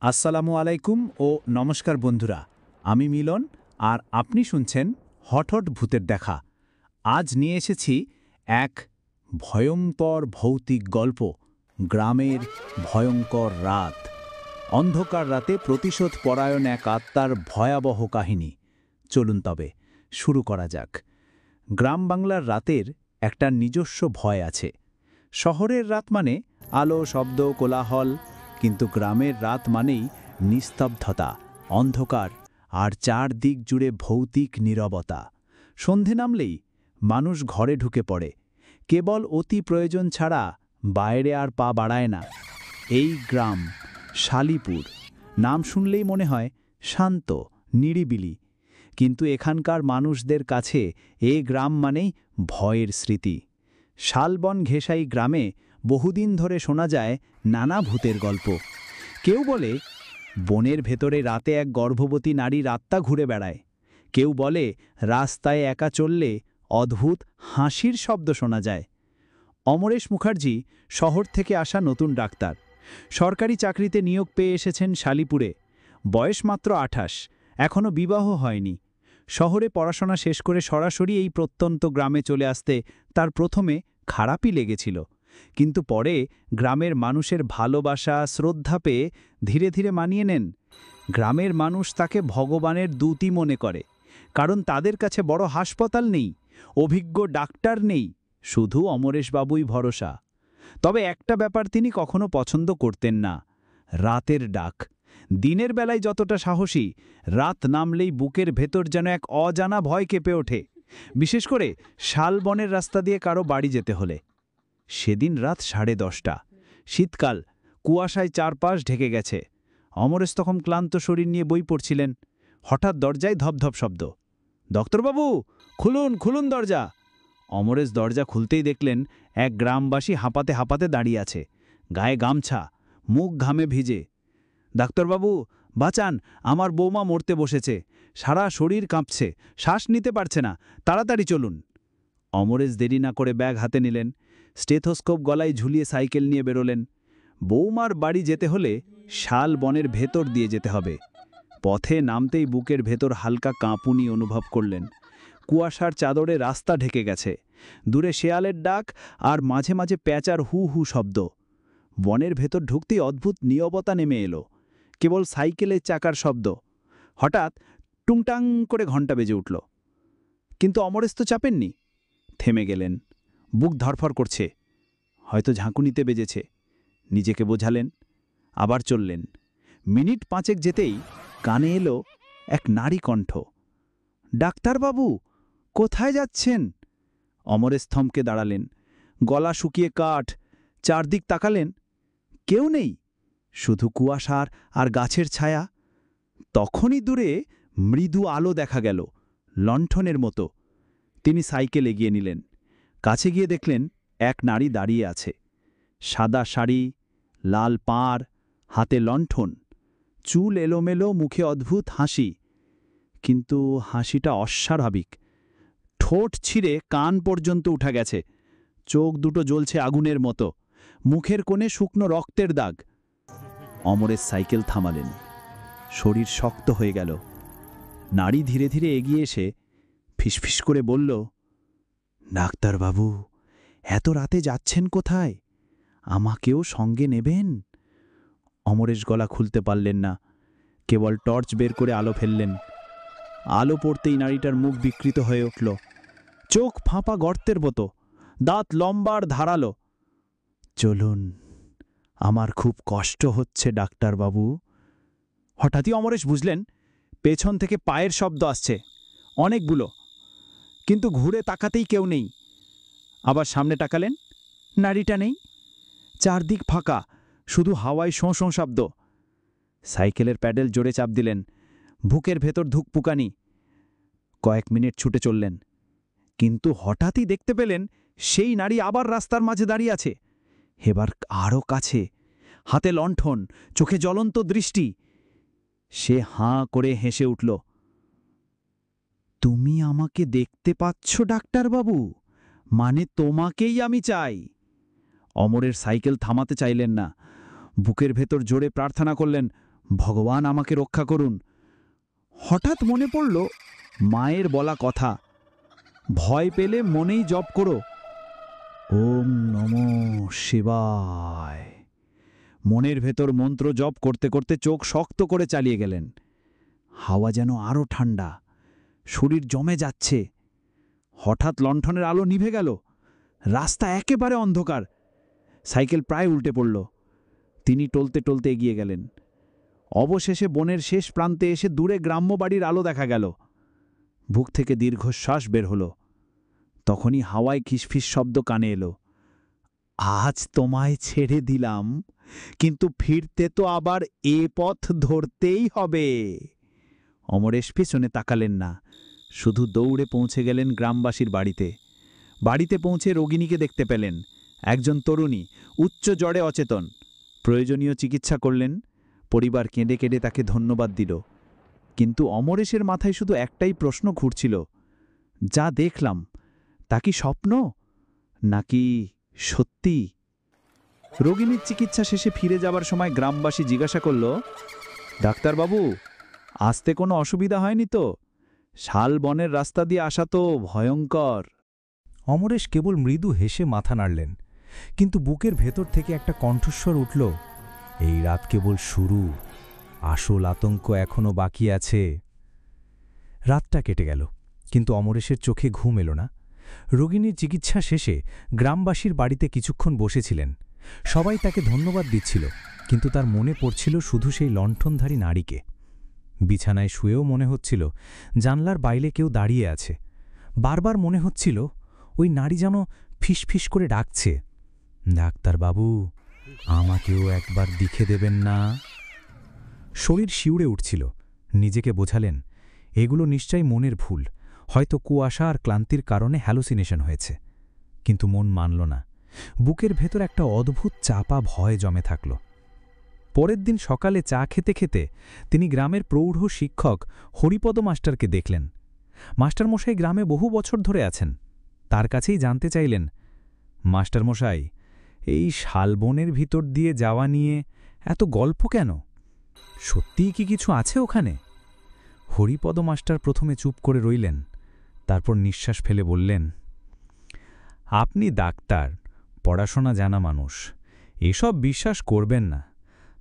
আসসালামু আলাইকুম ও নমস্কার বন্ধুরা, আমি মিলন আর আপনি শুনছেন হঠট ভূতের দেখা। আজ নিয়ে এসেছি এক ভয়ঙ্কর ভৌতিক গল্প, গ্রামের ভয়ঙ্কর রাত। অন্ধকার রাতে প্রতিশোধ পরায়ণ এক আত্মার ভয়াবহ কাহিনী। চলুন তবে শুরু করা যাক। গ্রাম বাংলার রাতের একটা নিজস্ব ভয় আছে। শহরের রাত মানে আলো, শব্দ, কোলাহল, কিন্তু গ্রামের রাত মানেই নিস্তব্ধতা, অন্ধকার আর চারদিক জুড়ে ভৌতিক নীরবতা। সন্ধে নামলেই মানুষ ঘরে ঢুকে পড়ে, কেবল অতি প্রয়োজন ছাড়া বাইরে আর পা বাড়ায় না। এই গ্রাম শালিপুর, নাম শুনলেই মনে হয় শান্ত, নিরিবিলি, কিন্তু এখানকার মানুষদের কাছে এ গ্রাম মানেই ভয়ের স্মৃতি। শালবন ঘেঁষাই গ্রামে বহুদিন ধরে শোনা যায় নানা ভূতের গল্প। কেউ বলে বনের ভেতরে রাতে এক গর্ভবতী নারীর আত্মা ঘুরে বেড়ায়। কেউ বলে রাস্তায় একা চললে অদ্ভুত হাসির শব্দ শোনা যায়। অমরেশ মুখার্জি শহর থেকে আসা নতুন ডাক্তার, সরকারি চাকরিতে নিয়োগ পেয়ে এসেছেন শালিপুরে। বয়স মাত্র 28, এখনও বিবাহ হয়নি। শহরে পড়াশোনা শেষ করে সরাসরি এই প্রত্যন্ত গ্রামে চলে আসতে তার প্রথমে খারাপই লেগেছিল, কিন্তু পরে গ্রামের মানুষের ভালোবাসা, শ্রদ্ধা পেয়ে ধীরে ধীরে মানিয়ে নেন। গ্রামের মানুষ তাকে ভগবানের দূতই মনে করে, কারণ তাদের কাছে বড় হাসপাতাল নেই, অভিজ্ঞ ডাক্তার নেই, শুধু অমরেশবাবুই ভরসা। তবে একটা ব্যাপার তিনি কখনো পছন্দ করতেন না, রাতের ডাক। দিনের বেলায় যতটা সাহসী, রাত নামলেই বুকের ভেতর যেন এক অজানা ভয় কেঁপে ওঠে, বিশেষ করে শালবনের রাস্তা দিয়ে কারো বাড়ি যেতে হলে। সেদিন রাত 10:30, শীতকাল, কুয়াশায় চারপাশ ঢেকে গেছে। অমরেশ তখন ক্লান্ত শরীর নিয়ে বই পড়ছিলেন। হঠাৎ দরজায় ধপধপ শব্দ। ডাক্তারবাবু, খুলুন খুলুন দরজা। অমরেশ দরজা খুলতেই দেখলেন এক গ্রামবাসী হাঁপাতে হাঁপাতে দাঁড়িয়ে আছে, গায়ে গামছা, মুখ ঘামে ভিজে। ডাক্তারবাবু, বাঁচান, আমার বৌমা মরতে বসেছে, সারা শরীর কাঁপছে, শ্বাস নিতে পারছে না, তাড়াতাড়ি চলুন। অমরেশ দেরি না করে ব্যাগ হাতে নিলেন, স্টেথোস্কোপ গলায় ঝুলিয়ে সাইকেল নিয়ে বেরোলেন। বৌমার বাড়ি যেতে হলে শাল বনের ভেতর দিয়ে যেতে হবে। পথে নামতেই বুকের ভেতর হালকা কাঁপুনি অনুভব করলেন। কুয়াশার চাদরে রাস্তা ঢেকে গেছে, দূরে শেয়ালের ডাক আর মাঝে মাঝে প্যাঁচার হু হু শব্দ। বনের ভেতর ঢুকতেই অদ্ভুত নীরবতা নেমে এলো, কেবল সাইকেলের চাকার শব্দ। হঠাৎ টুংটাং করে ঘণ্টা বেজে উঠল, কিন্তু অমরেশ তো চাপেননি। থেমে গেলেন, বুক ধরফর করছে, হয়তো ঝাঁকুনিতে বেজেছে। নিজেকে বোঝালেন, আবার চললেন। মিনিট 5 যেতেই কানে এলো এক নারী কণ্ঠ। ডাক্তারবাবু, কোথায় যাচ্ছেন? অমরেশ থমকে দাঁড়ালেন, গলা শুকিয়ে কাঠ। চারদিক তাকালেন, কেউ নেই, শুধু কুয়াশার আর গাছের ছায়া। তখনই দূরে মৃদু আলো দেখা গেল, লণ্ঠনের মতো। তিনি সাইকেল এগিয়ে নিলেন। কাছে গিয়ে দেখলেন এক নারী দাঁড়িয়ে আছে, সাদা শাড়ি, লাল পাড়, হাতে লণ্ঠন, চুল এলোমেলো, মুখে অদ্ভুত হাসি। কিন্তু হাসিটা অস্বাভাবিক, ঠোঁট ছিঁড়ে কান পর্যন্ত উঠা গেছে, চোখ দুটো জ্বলছে আগুনের মতো, মুখের কোণে শুকনো রক্তের দাগ। অমরেশ সাইকেল থামালেন, শরীর শক্ত হয়ে গেল। নারী ধীরে ধীরে এগিয়ে এসে ফিসফিস করে বলল, ডাক্তারবাবু, এত রাতে যাচ্ছেন কোথায়? আমাকেও সঙ্গে নেবেন? অমরেশ গলা খুলতে পারলেন না, কেবল টর্চ বের করে আলো ফেললেন। আলো পড়তেই নারীটার মুখ বিকৃত হয়ে উঠল, চোখ ফাঁপা গর্তের মতো, দাঁত লম্বার ধারালো। চলুন, আমার খুব কষ্ট হচ্ছে ডাক্তারবাবু। হঠাৎই অমরেশ বুঝলেন পেছন থেকে পায়ের শব্দ আসছে, অনেকগুলো, কিন্তু ঘুরে তাকাতেই কেউ নেই। আবার সামনে তাকালেন, নারীটা নেই, চারদিক ফাঁকা, শুধু হাওয়ায় শোঁ শোঁ শব্দ। সাইকেলের প্যাডেল জোরে চাপ দিলেন, বুকের ভেতর ধুকপুকানি। কয়েক মিনিট ছুটে চললেন, কিন্তু হঠাৎই দেখতে পেলেন সেই নারী আবার রাস্তার মাঝে দাঁড়িয়ে আছে, এবার আরও কাছে, হাতে লণ্ঠন, চোখে জ্বলন্ত দৃষ্টি। সে হাঁ করে হেসে উঠল, তুমি আমাকে দেখতে পাচ্ছ ডাক্তারবাবু? মানে তোমাকেই আমি চাই। অমরের সাইকেল থামাতে চাইলেন না, বুকের ভেতর জোরে প্রার্থনা করলেন, ভগবান আমাকে রক্ষা করুন। হঠাৎ মনে পড়ল মায়ের বলা কথা, ভয় পেলে মনেই জপ করো, ওম নমঃ শিবায়। মনের ভেতর মন্ত্র জপ করতে করতে চোখ শক্ত করে চালিয়ে গেলেন। হাওয়া যেন আরও ঠান্ডা, শরীর জমে যাচ্ছে। হঠাৎ লণ্ঠনের আলো নিভে গেল, রাস্তা একেবারে অন্ধকার। সাইকেল প্রায় উল্টে পড়ল। তিনি টলতে টলতে এগিয়ে গেলেন। অবশেষে বনের শেষ প্রান্তে এসে দূরে গ্রাম্য বাড়ির আলো দেখা গেল। বুক থেকে দীর্ঘশ্বাস বের হল। তখনই হাওয়ায় খিসফিস শব্দ কানে এলো, আজ তোমায় ছেড়ে দিলাম, কিন্তু ফিরতে তো আবার এ পথ ধরতেই হবে। অমরেশ পিছনে তাকালেন না, শুধু দৌড়ে পৌঁছে গেলেন গ্রামবাসীর বাড়িতে। বাড়িতে পৌঁছে রোগিণীকে দেখতে পেলেন, একজন তরুণী, উচ্চ জ্বরে অচেতন। প্রয়োজনীয় চিকিৎসা করলেন। পরিবার কেঁদে কেঁদে তাকে ধন্যবাদ দিল। কিন্তু অমরেশের মাথায় শুধু একটাই প্রশ্ন ঘুরছিল, যা দেখলাম তা কি স্বপ্ন নাকি সত্যি? রোগিণীর চিকিৎসা শেষে ফিরে যাবার সময় গ্রামবাসী জিজ্ঞাসা করল, ডাক্তারবাবু, আসতে কোনো অসুবিধা হয়নি তো? শাল বনের রাস্তা দিয়ে আসা তো ভয়ঙ্কর। অমরেশ কেবল মৃদু হেসে মাথা নাড়লেন, কিন্তু বুকের ভেতর থেকে একটা কণ্ঠস্বর উঠল, এই রাত কেবল শুরু, আসল আতঙ্ক এখনো বাকি আছে। রাতটা কেটে গেল, কিন্তু অমরেশের চোখে ঘুম এলো না। রোগিণীর চিকিৎসা শেষে গ্রামবাসীর বাড়িতে কিছুক্ষণ বসেছিলেন। সবাই তাকে ধন্যবাদ দিচ্ছিল, কিন্তু তার মনে পড়ছিল শুধু সেই লণ্ঠনধারী নারীকে। বিছানায় শুয়েও মনে হচ্ছিল জানলার বাইরে কেউ দাঁড়িয়ে আছে। বারবার মনে হচ্ছিল ওই নারী যেন ফিসফিস করে ডাকছে, ডাক্তারবাবু, আমাকেও একবার দেখে দেবেন না? শরীর শিউরে উঠছিল। নিজেকে বোঝালেন, এগুলো নিশ্চয়ই মনের ভুল, হয়তো কুয়াশা আর ক্লান্তির কারণে হ্যালুসিনেশন হয়েছে। কিন্তু মন মানল না। বুকের ভেতর একটা অদ্ভুত চাপা ভয় জমে থাকল। পরের দিন সকালে চা খেতে খেতে তিনি গ্রামের প্রৌঢ় শিক্ষক হরিপদ মাস্টারকে দেখলেন। মাস্টারমশাই গ্রামে বহু বছর ধরে আছেন। তার কাছেই জানতে চাইলেন, মাস্টারমশাই, এই শালবনের ভিতর দিয়ে যাওয়া নিয়ে এত গল্প কেন? সত্যিই কি কিছু আছে ওখানে? হরিপদ মাস্টার প্রথমে চুপ করে রইলেন, তারপর নিঃশ্বাস ফেলে বললেন, আপনি ডাক্তার, পড়াশোনা জানা মানুষ, এসব বিশ্বাস করবেন না।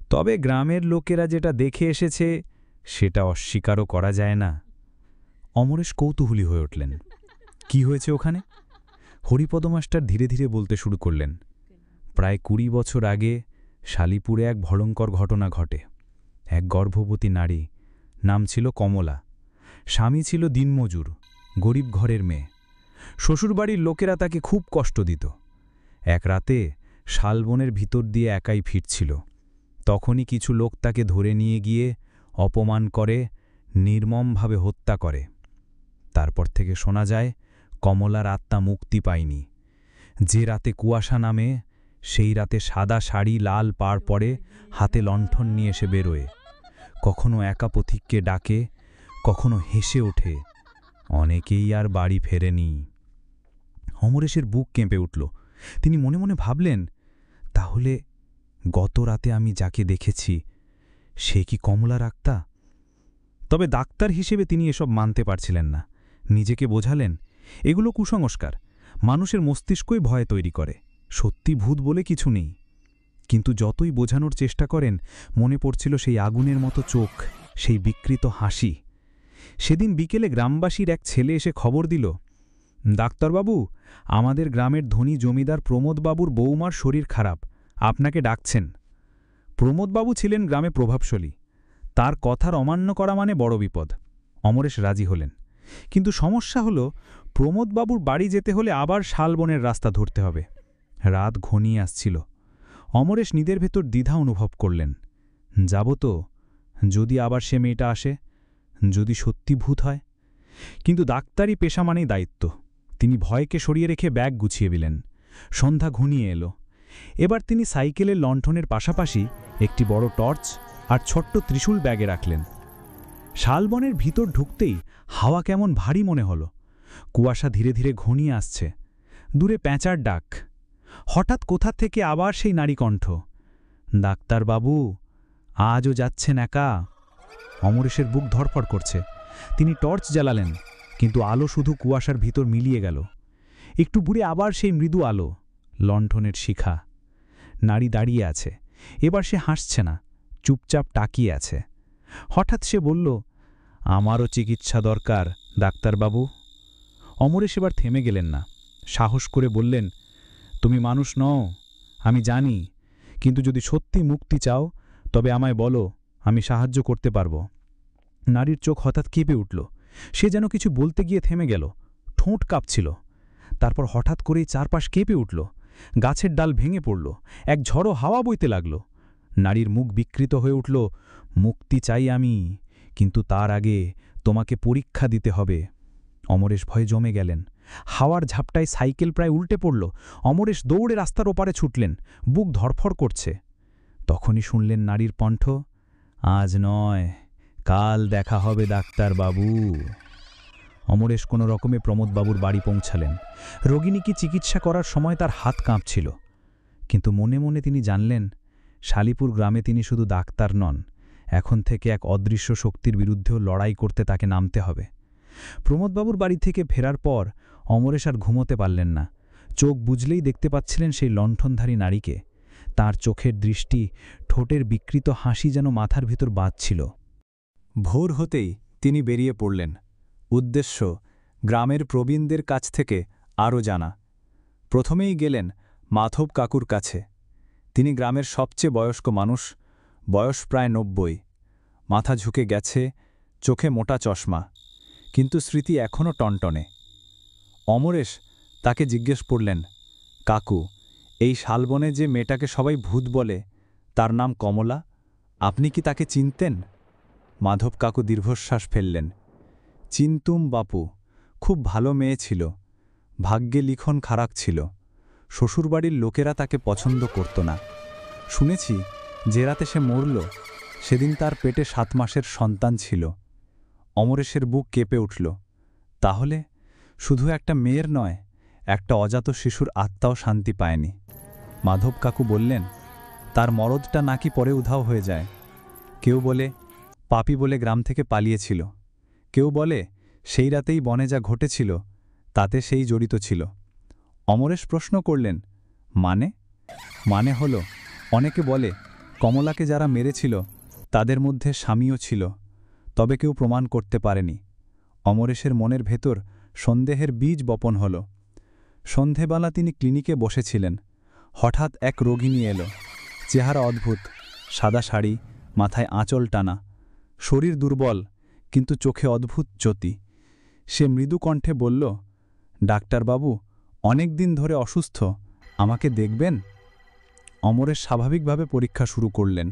তবে গ্রামের লোকেরা যেটা দেখে এসেছে সেটা অস্বীকারও করা যায় না। অমরেশ কৌতূহলী হয়ে উঠলেন, কি হয়েছে ওখানে? হরিপদ মাস্টার ধীরে ধীরে বলতে শুরু করলেন, প্রায় 20 বছর আগে শালিপুরে এক ভয়ঙ্কর ঘটনা ঘটে। এক গর্ভবতী নারী, নাম ছিল কমলা। স্বামী ছিল দিনমজুর, গরিব ঘরের মেয়ে। শ্বশুরবাড়ির লোকেরা তাকে খুব কষ্ট দিত। এক রাতে শালবনের ভিতর দিয়ে একাই ফিরছিল। তখনই কিছু লোক তাকে ধরে নিয়ে গিয়ে অপমান করে, নির্মমভাবে হত্যা করে। তারপর থেকে শোনা যায় কমলার আত্মা মুক্তি পায়নি। যে রাতে কুয়াশা নামে, সেই রাতে সাদা শাড়ি লাল পাড় পরে হাতে লণ্ঠন নিয়ে এসে বেরোয়। কখনো একা পথিককে ডাকে, কখনো হেসে ওঠে। অনেকেই আর বাড়ি ফেরেনি। অমরেশের বুক কেঁপে উঠল। তিনি মনে মনে ভাবলেন, তাহলে গত রাতে আমি যাকে দেখেছি সে কি কমলার আত্মা? তবে ডাক্তার হিসেবে তিনি এসব মানতে পারছিলেন না। নিজেকে বোঝালেন, এগুলো কুসংস্কার, মানুষের মস্তিষ্কই ভয় তৈরি করে, সত্যি ভূত বলে কিছু নেই। কিন্তু যতই বোঝানোর চেষ্টা করেন, মনে পড়ছিল সেই আগুনের মতো চোখ, সেই বিকৃত হাসি। সেদিন বিকেলে গ্রামবাসীর এক ছেলে এসে খবর দিল, ডাক্তারবাবু, আমাদের গ্রামের ধনী জমিদার প্রমোদবাবুর বৌমার শরীর খারাপ, আপনাকে ডাকছেন। প্রমোদবাবু ছিলেন গ্রামে প্রভাবশালী। তার কথার অমান্য করা মানে বড় বিপদ। অমরেশ রাজি হলেন, কিন্তু সমস্যা হল, প্রমোদবাবুর বাড়ি যেতে হলে আবার শালবনের রাস্তা ধরতে হবে। রাত ঘনিয়ে আসছিল। অমরেশ নিজের ভেতর দ্বিধা অনুভব করলেন, যাব তো, যদি আবার সে মেয়েটা আসে, যদি সত্যি ভূত হয়। কিন্তু ডাক্তারি পেশা মানেই দায়িত্ব। তিনি ভয়কে সরিয়ে রেখে ব্যাগ গুছিয়ে দিলেন। সন্ধ্যা ঘনিয়ে এলো। এবার তিনি সাইকেলের লণ্ঠনের পাশাপাশি একটি বড় টর্চ আর ছোট্ট ত্রিশূল ব্যাগে রাখলেন। শালবনের ভিতর ঢুকতেই হাওয়া কেমন ভারী মনে হল। কুয়াশা ধীরে ধীরে ঘনিয়ে আসছে। দূরে প্যাঁচার ডাক। হঠাৎ কোথা থেকে আবার সেই নারী কণ্ঠ, ডাক্তারবাবু, আজও যাচ্ছেন একা? অমরেশের বুক ধড়ফড় করছে। তিনি টর্চ জ্বালালেন, কিন্তু আলো শুধু কুয়াশার ভিতর মিলিয়ে গেল। একটু বুড়ে আবার সেই মৃদু আলো, লণ্ঠনের শিখা। নারী দাঁড়িয়ে আছে। এবার সে হাসছে না, চুপচাপ তাকিয়ে আছে। হঠাৎ সে বলল, আমারও চিকিৎসা দরকার ডাক্তারবাবু। অমরেশ এবার থেমে গেলেন না, সাহস করে বললেন, তুমি মানুষ নও, আমি জানি, কিন্তু যদি সত্যি মুক্তি চাও তবে আমায় বলো, আমি সাহায্য করতে পারব। নারীর চোখ হঠাৎ কেঁপে উঠল। সে যেন কিছু বলতে গিয়ে থেমে গেল, ঠোঁট কাঁপছিল। তারপর হঠাৎ করেই চারপাশ কেঁপে উঠল, গাছের ডাল ভেঙে পড়ল, এক ঝড়ো হাওয়া বইতে লাগল। নারীর মুখ বিকৃত হয়ে উঠল, মুক্তি চাই আমি, কিন্তু তার আগে তোমাকে পরীক্ষা দিতে হবে। অমরেশ ভয়ে জমে গেলেন। হাওয়ার ঝাপটায় সাইকেল প্রায় উল্টে পড়ল। অমরেশ দৌড়ে রাস্তার ওপারে ছুটলেন, বুক ধড়ফড় করছে। তখনই শুনলেন নারীর কণ্ঠ, আজ নয়, কাল দেখা হবে ডাক্তারবাবু। অমরেশ কোনো রকমে প্রমোদবাবুর বাড়ি পৌঁছালেন। রোগিণীকে চিকিৎসা করার সময় তার হাত কাঁপছিল, কিন্তু মনে মনে তিনি জানলেন, শালিপুর গ্রামে তিনি শুধু ডাক্তার নন, এখন থেকে এক অদৃশ্য শক্তির বিরুদ্ধেও লড়াই করতে তাকে নামতে হবে। প্রমোদবাবুর বাড়ি থেকে ফেরার পর অমরেশ আর ঘুমোতে পারলেন না। চোখ বুজলেই দেখতে পাচ্ছিলেন সেই লণ্ঠনধারী নারীকে। তার চোখের দৃষ্টি, ঠোঁটের বিকৃত হাসি যেন মাথার ভিতর বাজছিল। ভোর হতেই তিনি বেরিয়ে পড়লেন। উদ্দেশ্য, গ্রামের প্রবীণদের কাছ থেকে আরও জানা। প্রথমেই গেলেন মাধব কাকুর কাছে। তিনি গ্রামের সবচেয়ে বয়স্ক মানুষ, বয়স প্রায় ৯০। মাথা ঝুঁকে গেছে, চোখে মোটা চশমা, কিন্তু স্মৃতি এখনও টনটনে। অমরেশ তাকে জিজ্ঞেস করলেন, কাকু, এই শালবনে যে মেয়েটাকে সবাই ভূত বলে, তার নাম কমলা, আপনি কি তাকে চিনতেন? মাধব কাকু দীর্ঘশ্বাস ফেললেন। চিনতুম বাপু, খুব ভালো মেয়ে ছিল, ভাগ্যে লিখন খারাপ ছিল। শ্বশুরবাড়ির লোকেরা তাকে পছন্দ করত না। শুনেছি যে রাতে সে মরল, সেদিন তার পেটে ৭ মাসের সন্তান ছিল। অমরেশের বুক কেঁপে উঠল। তাহলে শুধু একটা মেয়ের নয়, একটা অজাত শিশুর আত্মাও শান্তি পায়নি। মাধব কাকু বললেন, তার মরদটা নাকি পরে উধাও হয়ে যায়। কেউ বলে পাপী বলে গ্রাম থেকে পালিয়েছিল, কেউ বলে সেই রাতেই বনে যা ঘটেছিল তাতে সেই জড়িত ছিল। অমরেশ প্রশ্ন করলেন, মানে? মানে হলো, অনেকে বলে কমলাকে যারা মেরেছিল তাদের মধ্যে স্বামীও ছিল, তবে কেউ প্রমাণ করতে পারেনি। অমরেশের মনের ভেতর সন্দেহের বীজ বপন হল। সন্ধেবেলা তিনি ক্লিনিকে বসেছিলেন। হঠাৎ এক রোগিণী এলো। চেহারা অদ্ভুত, সাদা শাড়ি, মাথায় আঁচল টানা, শরীর দুর্বল, কিন্তু চোখে অদ্ভুত জ্যোতি। সে মৃদু কণ্ঠে বলল, ডাক্তারবাবু, অনেক দিন ধরে অসুস্থ, আমাকে দেখবেন? অমরেশ স্বাভাবিকভাবে পরীক্ষা শুরু করলেন,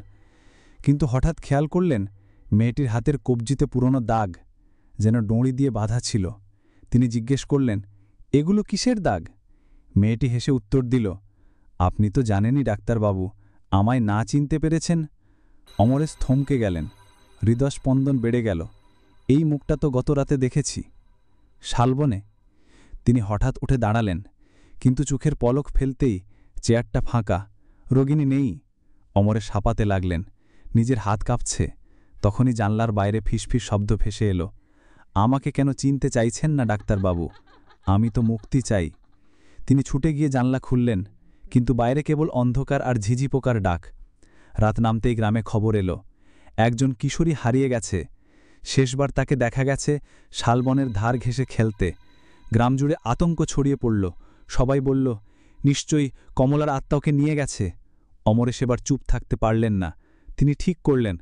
কিন্তু হঠাৎ খেয়াল করলেন মেয়েটির হাতের কবজিতে পুরনো দাগ, যেন ডঁড়ি দিয়ে বাঁধা ছিল। তিনি জিজ্ঞেস করলেন, এগুলো কিসের দাগ? মেয়েটি হেসে উত্তর দিল, আপনি তো জানেনই ডাক্তারবাবু, আমায় না চিনতে পেরেছেন? অমরেশ থমকে গেলেন, হৃদস্পন্দন বেড়ে গেল। এই মুখটা তো গত রাতে দেখেছি, শালবনে। তিনি হঠাৎ উঠে দাঁড়ালেন, কিন্তু চোখের পলক ফেলতেই চেয়ারটা ফাঁকা, রোগিণী নেই। অমরেশ হাঁপাতে লাগলেন, নিজের হাত কাঁপছে। তখনই জানলার বাইরে ফিসফিস শব্দ ভেসে এলো, আমাকে কেন চিনতে চাইছেন না ডাক্তারবাবু? আমি তো মুক্তি চাই। তিনি ছুটে গিয়ে জানলা খুললেন, কিন্তু বাইরে কেবল অন্ধকার আর ঝিঝি পোকার ডাক। রাত নামতেই গ্রামে খবর এলো, একজন কিশোরী হারিয়ে গেছে। শেষবার তাকে দেখা গেছে শালবনের ধার ঘেঁষে খেলতে। গ্রাম জুড়ে আতঙ্ক ছড়িয়ে পড়ল। সবাই বলল, নিশ্চয়ই কমলার আত্মাকে নিয়ে গেছে। অমরেশ এবার চুপ থাকতে পারলেন না। তিনি ঠিক করলেন,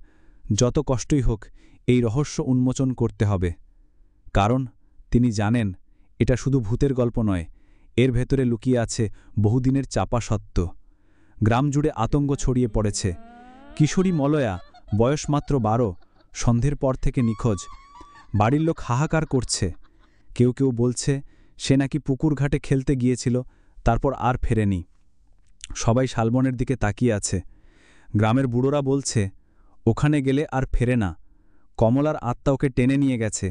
যত কষ্টই হোক এই রহস্য উন্মোচন করতে হবে। কারণ তিনি জানেন, এটা শুধু ভূতের গল্প নয়, এর ভেতরে লুকিয়ে আছে বহুদিনের চাপা সত্য। গ্রাম জুড়ে আতঙ্ক ছড়িয়ে পড়েছে। কিশোরী মলয়া, বয়স মাত্র 12, সন্ধ্যের পর থেকে নিখোঁজ। বাড়ির লোক হাহাকার করছে। কেউ কেউ বলছে সে নাকি পুকুর ঘাটে খেলতে গিয়েছিল, তারপর আর ফেরেনি। সবাই শালবনের দিকে তাকিয়ে আছে। গ্রামের বুড়োরা বলছে, ওখানে গেলে আর ফেরে না, কমলার আত্মা ওকে টেনে নিয়ে গেছে।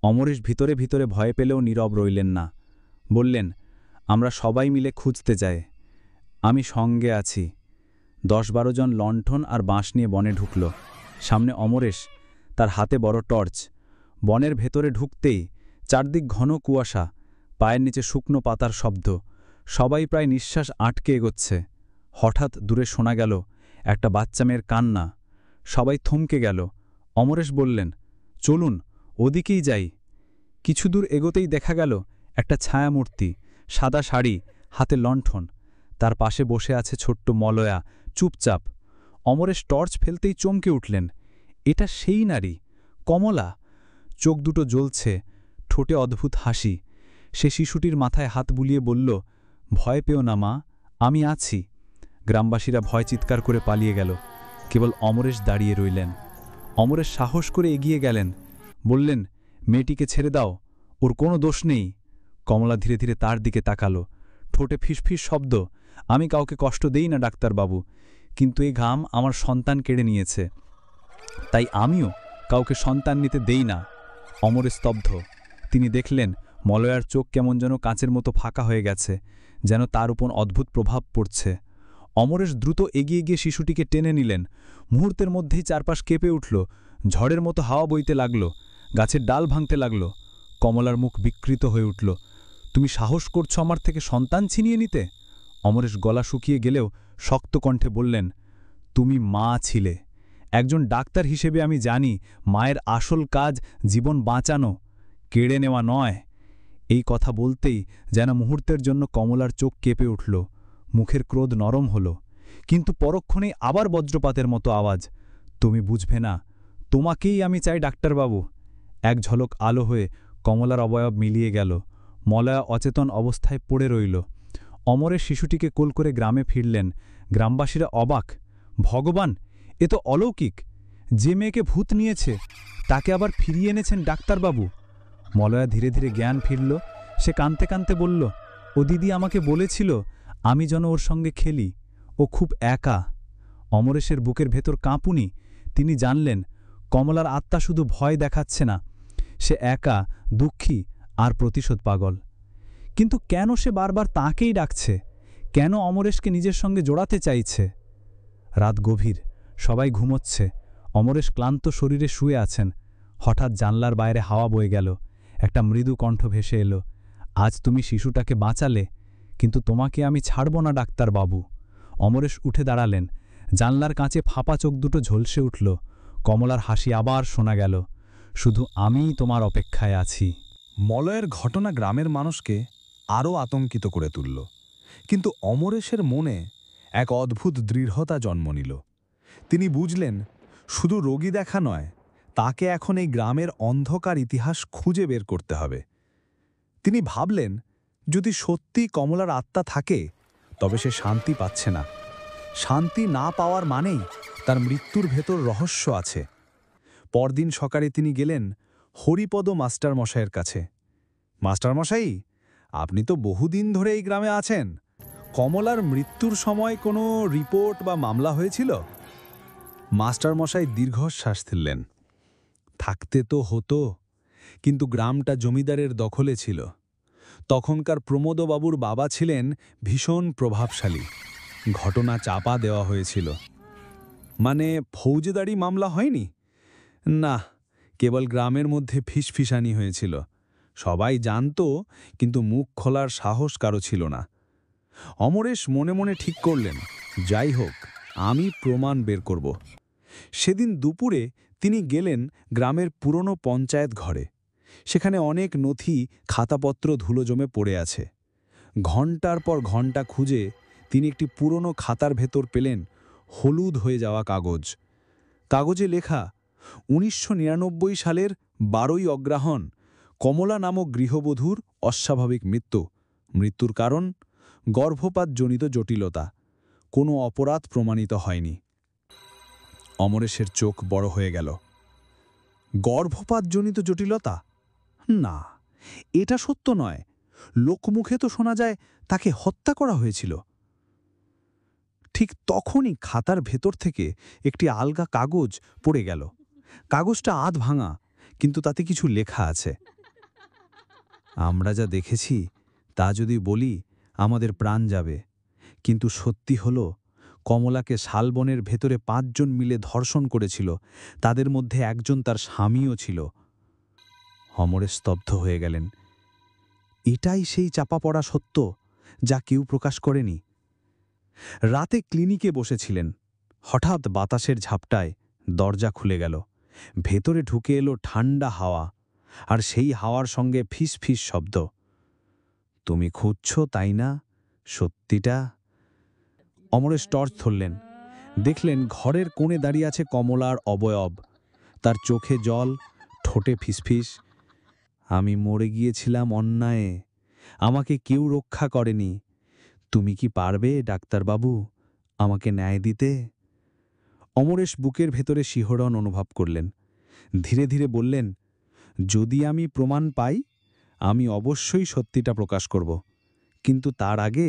অমরেশ ভিতরে ভিতরে ভয় পেলেও নীরব রইলেন না। বললেন, আমরা সবাই মিলে খুঁজতে যাই, আমি সঙ্গে আছি। 10-12 জন লণ্ঠন আর বাঁশ নিয়ে বনে ঢুকল। সামনে অমরেশ, তার হাতে বড় টর্চ। বনের ভেতরে ঢুকতেই চারদিক ঘন কুয়াশা, পায়ের নিচে শুকনো পাতার শব্দ। সবাই প্রায় নিঃশ্বাস আটকে এগোচ্ছে। হঠাৎ দূরে শোনা গেল একটা বাচ্চা মেয়ের কান্না। সবাই থমকে গেল। অমরেশ বললেন, চলুন, ওদিকেই যাই। কিছু দূর এগোতেই দেখা গেল একটা ছায়ামূর্তি, সাদা শাড়ি, হাতে লণ্ঠন। তার পাশে বসে আছে ছোট্ট মলয়া, চুপচাপ। অমরেশ টর্চ ফেলতেই চমকে উঠলেন। এটা সেই নারী, কমলা। চোখ দুটো জ্বলছে, ঠোঁটে অদ্ভুত হাসি। সে শিশুটির মাথায় হাত বুলিয়ে বলল, ভয় পেও না মা, আমি আছি। গ্রামবাসীরা ভয় চিৎকার করে পালিয়ে গেল। কেবল অমরেশ দাঁড়িয়ে রইলেন। অমরেশ সাহস করে এগিয়ে গেলেন, বললেন, মেয়েটিকে ছেড়ে দাও, ওর কোনো দোষ নেই। কমলা ধীরে ধীরে তার দিকে তাকালো, ঠোঁটে ফিসফিস শব্দ, আমি কাউকে কষ্ট দেই না ডাক্তারবাবু, কিন্তু এই ঘাম আমার সন্তান কেড়ে নিয়েছে, তাই আমিও কাউকে সন্তান নিতে দেই না। অমরেশ স্তব্ধ। তিনি দেখলেন মলয়ার চোখ কেমন যেন কাঁচের মতো ফাঁকা হয়ে গেছে, যেন তার উপর অদ্ভুত প্রভাব পড়ছে। অমরেশ দ্রুত এগিয়ে গিয়ে শিশুটিকে টেনে নিলেন। মুহূর্তের মধ্যেই চারপাশ কেঁপে উঠল, ঝড়ের মতো হাওয়া বইতে লাগল, গাছের ডাল ভাঙতে লাগল। কমলার মুখ বিকৃত হয়ে উঠল। তুমি সাহস করছো আমার থেকে সন্তান ছিনিয়ে নিতে? অমরেশ গলা শুকিয়ে গেলেও শক্ত কণ্ঠে বললেন, তুমি মা ছিলে। একজন ডাক্তার হিসেবে আমি জানি মায়ের আসল কাজ জীবন বাঁচানো, কেড়ে নেওয়া নয়। এই কথা বলতেই যেন মুহূর্তের জন্য কমলার চোখ কেঁপে উঠল, মুখের ক্রোধ নরম হল। কিন্তু পরক্ষণেই আবার বজ্রপাতের মতো আওয়াজ, তুমি বুঝবে না, তোমাকেই আমি চাই ডাক্তারবাবু। এক ঝলক আলো হয়ে কমলার অবয়ব মিলিয়ে গেল। মলয়া অচেতন অবস্থায় পড়ে রইল। অমরের শিশুটিকে কোল করে গ্রামে ফিরলেন। গ্রামবাসীরা অবাক, ভগবান, এ তো অলৌকিক! যে মেয়েকে ভূত নিয়েছে তাকে আবার ফিরিয়ে এনেছেন ডাক্তারবাবু। মলয়া ধীরে ধীরে জ্ঞান ফিরল। সে কাঁদতে কাঁদতে বলল, ও দিদি আমাকে বলেছিল আমি যেন ওর সঙ্গে খেলি, ও খুব একা। অমরেশের বুকের ভেতর কাঁপুনি। তিনি জানলেন কমলার আত্মা শুধু ভয় দেখাচ্ছে না, সে একা, দুঃখী আর প্রতিশোধ পাগল। কিন্তু কেন সে বারবার তাঁকেই ডাকছে? কেন অমরেশকে নিজের সঙ্গে জোড়াতে চাইছে? রাত গভীর, সবাই ঘুমোচ্ছে। অমরেশ ক্লান্ত শরীরে শুয়ে আছেন। হঠাৎ জানলার বাইরে হাওয়া বয়ে গেল। একটা মৃদু কণ্ঠ ভেসে এলো, আজ তুমি শিশুটাকে বাঁচালে, কিন্তু তোমাকে আমি ছাড়ব না ডাক্তারবাবু। অমরেশ উঠে দাঁড়ালেন। জানলার কাঁচে ফাঁপা চোখ দুটো ঝলসে উঠল। কমলার হাসি আবার শোনা গেল, শুধু আমিই তোমার অপেক্ষায় আছি। মলয়ের ঘটনা গ্রামের মানুষকে আরও আতঙ্কিত করে তুলল, কিন্তু অমরেশের মনে এক অদ্ভুত দৃঢ়তা জন্ম নিল। তিনি বুঝলেন শুধু রোগী দেখা নয়, তাকে এখন এই গ্রামের অন্ধকার ইতিহাস খুঁজে বের করতে হবে। তিনি ভাবলেন, যদি সত্যি কমলার আত্মা থাকে তবে সে শান্তি পাচ্ছে না। শান্তি না পাওয়ার মানেই তার মৃত্যুর ভেতর রহস্য আছে। পরদিন সকালে তিনি গেলেন হরিপদ মাস্টারমশাইয়ের কাছে। মাস্টারমশাই, আপনি তো বহুদিন ধরে এই গ্রামে আছেন, কমলার মৃত্যুর সময় কোনো রিপোর্ট বা মামলা হয়েছিল? মাস্টারমশাই দীর্ঘশ্বাস ফেললেন। থাকতে তো হতো, কিন্তু গ্রামটা জমিদারের দখলে ছিল। তখনকার প্রমোদবাবুর বাবা ছিলেন ভীষণ প্রভাবশালী। ঘটনা চাপা দেওয়া হয়েছিল। মানে ফৌজদারি মামলা হয়নি? না, কেবল গ্রামের মধ্যে ফিসফিসানি হয়েছিল। সবাই জানত, কিন্তু মুখ খোলার সাহস কারো ছিল না। অমরেশ মনে মনে ঠিক করলেন, যাই হোক, আমি প্রমাণ বের করব। সেদিন দুপুরে তিনি গেলেন গ্রামের পুরনো পঞ্চায়েত ঘরে। সেখানে অনেক নথি, খাতাপত্র ধুলো জমে পড়ে আছে। ঘণ্টার পর ঘণ্টা খুঁজে তিনি একটি পুরনো খাতার ভেতর পেলেন হলুদ হয়ে যাওয়া কাগজ। কাগজে লেখা, 1999 সালের 12ই অগ্রহায়ণ কমলা নামক গৃহবধূর অস্বাভাবিক মৃত্যু। মৃত্যুর কারণ গর্ভপাতজনিত জটিলতা। কোনো অপরাধ প্রমাণিত হয়নি। অমরেশের চোখ বড় হয়ে গেল। গর্ভপাতজনিত জটিলতা? না, এটা সত্য নয়। লোকমুখে তো শোনা যায় তাকে হত্যা করা হয়েছিল। ঠিক তখনই খাতার ভেতর থেকে একটি আলগা কাগজ পড়ে গেল। কাগজটা আধ ভাঙা, কিন্তু তাতে কিছু লেখা আছে। আমরা যা দেখেছি তা যদি বলি আমাদের প্রাণ যাবে, কিন্তু সত্যি হলো কমলাকে শালবনের ভেতরে ৫ জন মিলে ধর্ষণ করেছিল, তাদের মধ্যে একজন তার স্বামীও ছিল। অমরেশ স্তব্ধ হয়ে গেলেন। এটাই সেই চাপা পড়া সত্য যা কেউ প্রকাশ করেনি। রাতে ক্লিনিকে বসেছিলেন, হঠাৎ বাতাসের ঝাপটায় দরজা খুলে গেল। ভেতরে ঢুকে এলো ঠান্ডা হাওয়া, আর সেই হাওয়ার সঙ্গে ফিস ফিস শব্দ। তুমি খুঁজছ, তাই না, সত্যিটা? অমরেশ টর্চ ধরলেন। দেখলেন ঘরের কোণে দাঁড়িয়ে আছে কমলার অবয়ব, তার চোখে জল, ঠোঁটে ফিসফিস। আমি মরে গিয়েছিলাম অন্যায়ে, আমাকে কেউ রক্ষা করেনি। তুমি কি পারবে ডাক্তারবাবু আমাকে ন্যায় দিতে? অমরেশ বুকের ভেতরে শিহরণ অনুভব করলেন। ধীরে ধীরে বললেন, যদি আমি প্রমাণ পাই, আমি অবশ্যই সত্যিটা প্রকাশ করব, কিন্তু তার আগে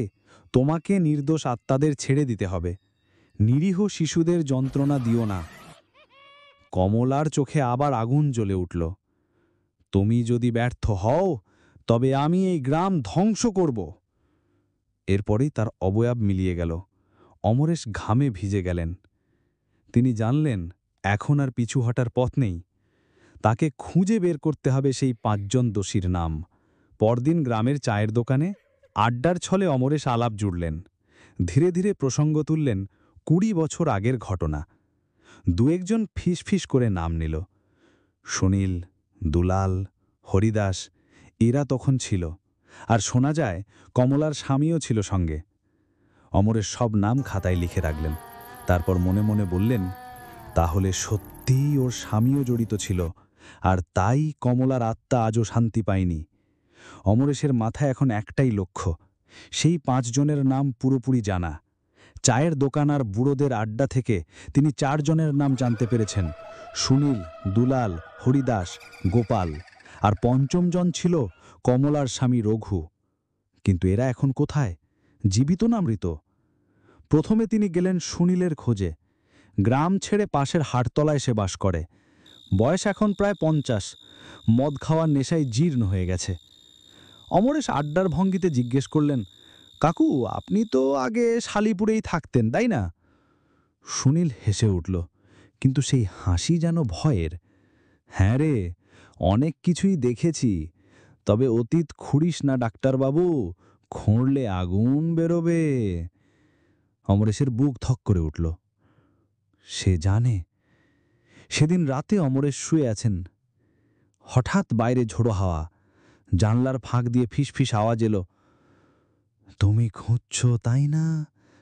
তোমাকে নির্দোষ আত্মাদের ছেড়ে দিতে হবে। নিরীহ শিশুদের যন্ত্রণা দিও না। কমলার চোখে আবার আগুন জ্বলে উঠল। তুমি যদি ব্যর্থ হও, তবে আমি এই গ্রাম ধ্বংস করব। এরপরেই তার অবয়ব মিলিয়ে গেল। অমরেশ ঘামে ভিজে গেলেন। তিনি জানলেন এখন আর পিছু হটার পথ নেই। তাকে খুঁজে বের করতে হবে সেই ৫ জন দোষীর নাম। পরদিন গ্রামের চায়ের দোকানে আড্ডার ছলে অমরেশ আলাপ জুড়লেন। ধীরে ধীরে প্রসঙ্গ তুললেন ২০ বছর আগের ঘটনা। দু একজন ফিস ফিস করে নাম নিল। সুনীল, দুলাল, হরিদাস, এরা তখন ছিল, আর শোনা যায় কমলার স্বামীও ছিল সঙ্গে। অমরের সব নাম খাতায় লিখে রাখলেন। তারপর মনে মনে বললেন, তাহলে সত্যিই ওর স্বামীও জড়িত ছিল, আর তাই কমলার আত্মা আজও শান্তি পায়নি। অমরেশের মাথায় এখন একটাই লক্ষ্য, সেই ৫ জনের নাম পুরোপুরি জানা। চায়ের দোকান আর বুড়োদের আড্ডা থেকে তিনি ৪ জনের নাম জানতে পেরেছেন, সুনীল, দুলাল, হরিদাস, গোপাল, আর ৫ম জন ছিল কমলার স্বামী রঘু। কিন্তু এরা এখন কোথায়, জীবিত না মৃত? প্রথমে তিনি গেলেন সুনীলের খোঁজে। গ্রাম ছেড়ে পাশের হাটতলায় সে বাস করে। বয়স এখন প্রায় ৫০, মদ খাওয়ার নেশায় জীর্ণ হয়ে গেছে। অমরেশ আড্ডার ভঙ্গিতে জিজ্ঞেস করলেন, কাকু, আপনি তো আগে শালিপুরেই থাকতেন, তাই না? সুনীল হেসে উঠল, কিন্তু সেই হাসি যেন ভয়ের। হ্যাঁ রে, অনেক কিছুই দেখেছি, তবে অতীত খুঁড়িস না ডাক্তারবাবু, খুঁড়লে আগুন বেরোবে। অমরেশের বুক ধক করে উঠল। সে জানে। সেদিন রাতে অমরেশ শুয়ে আছেন। হঠাৎ বাইরে ঝোড়ো হাওয়া, জানলার ফাঁক দিয়ে ফিস ফিস আওয়াজ এলো, তুমি খুঁজছ, তাই না,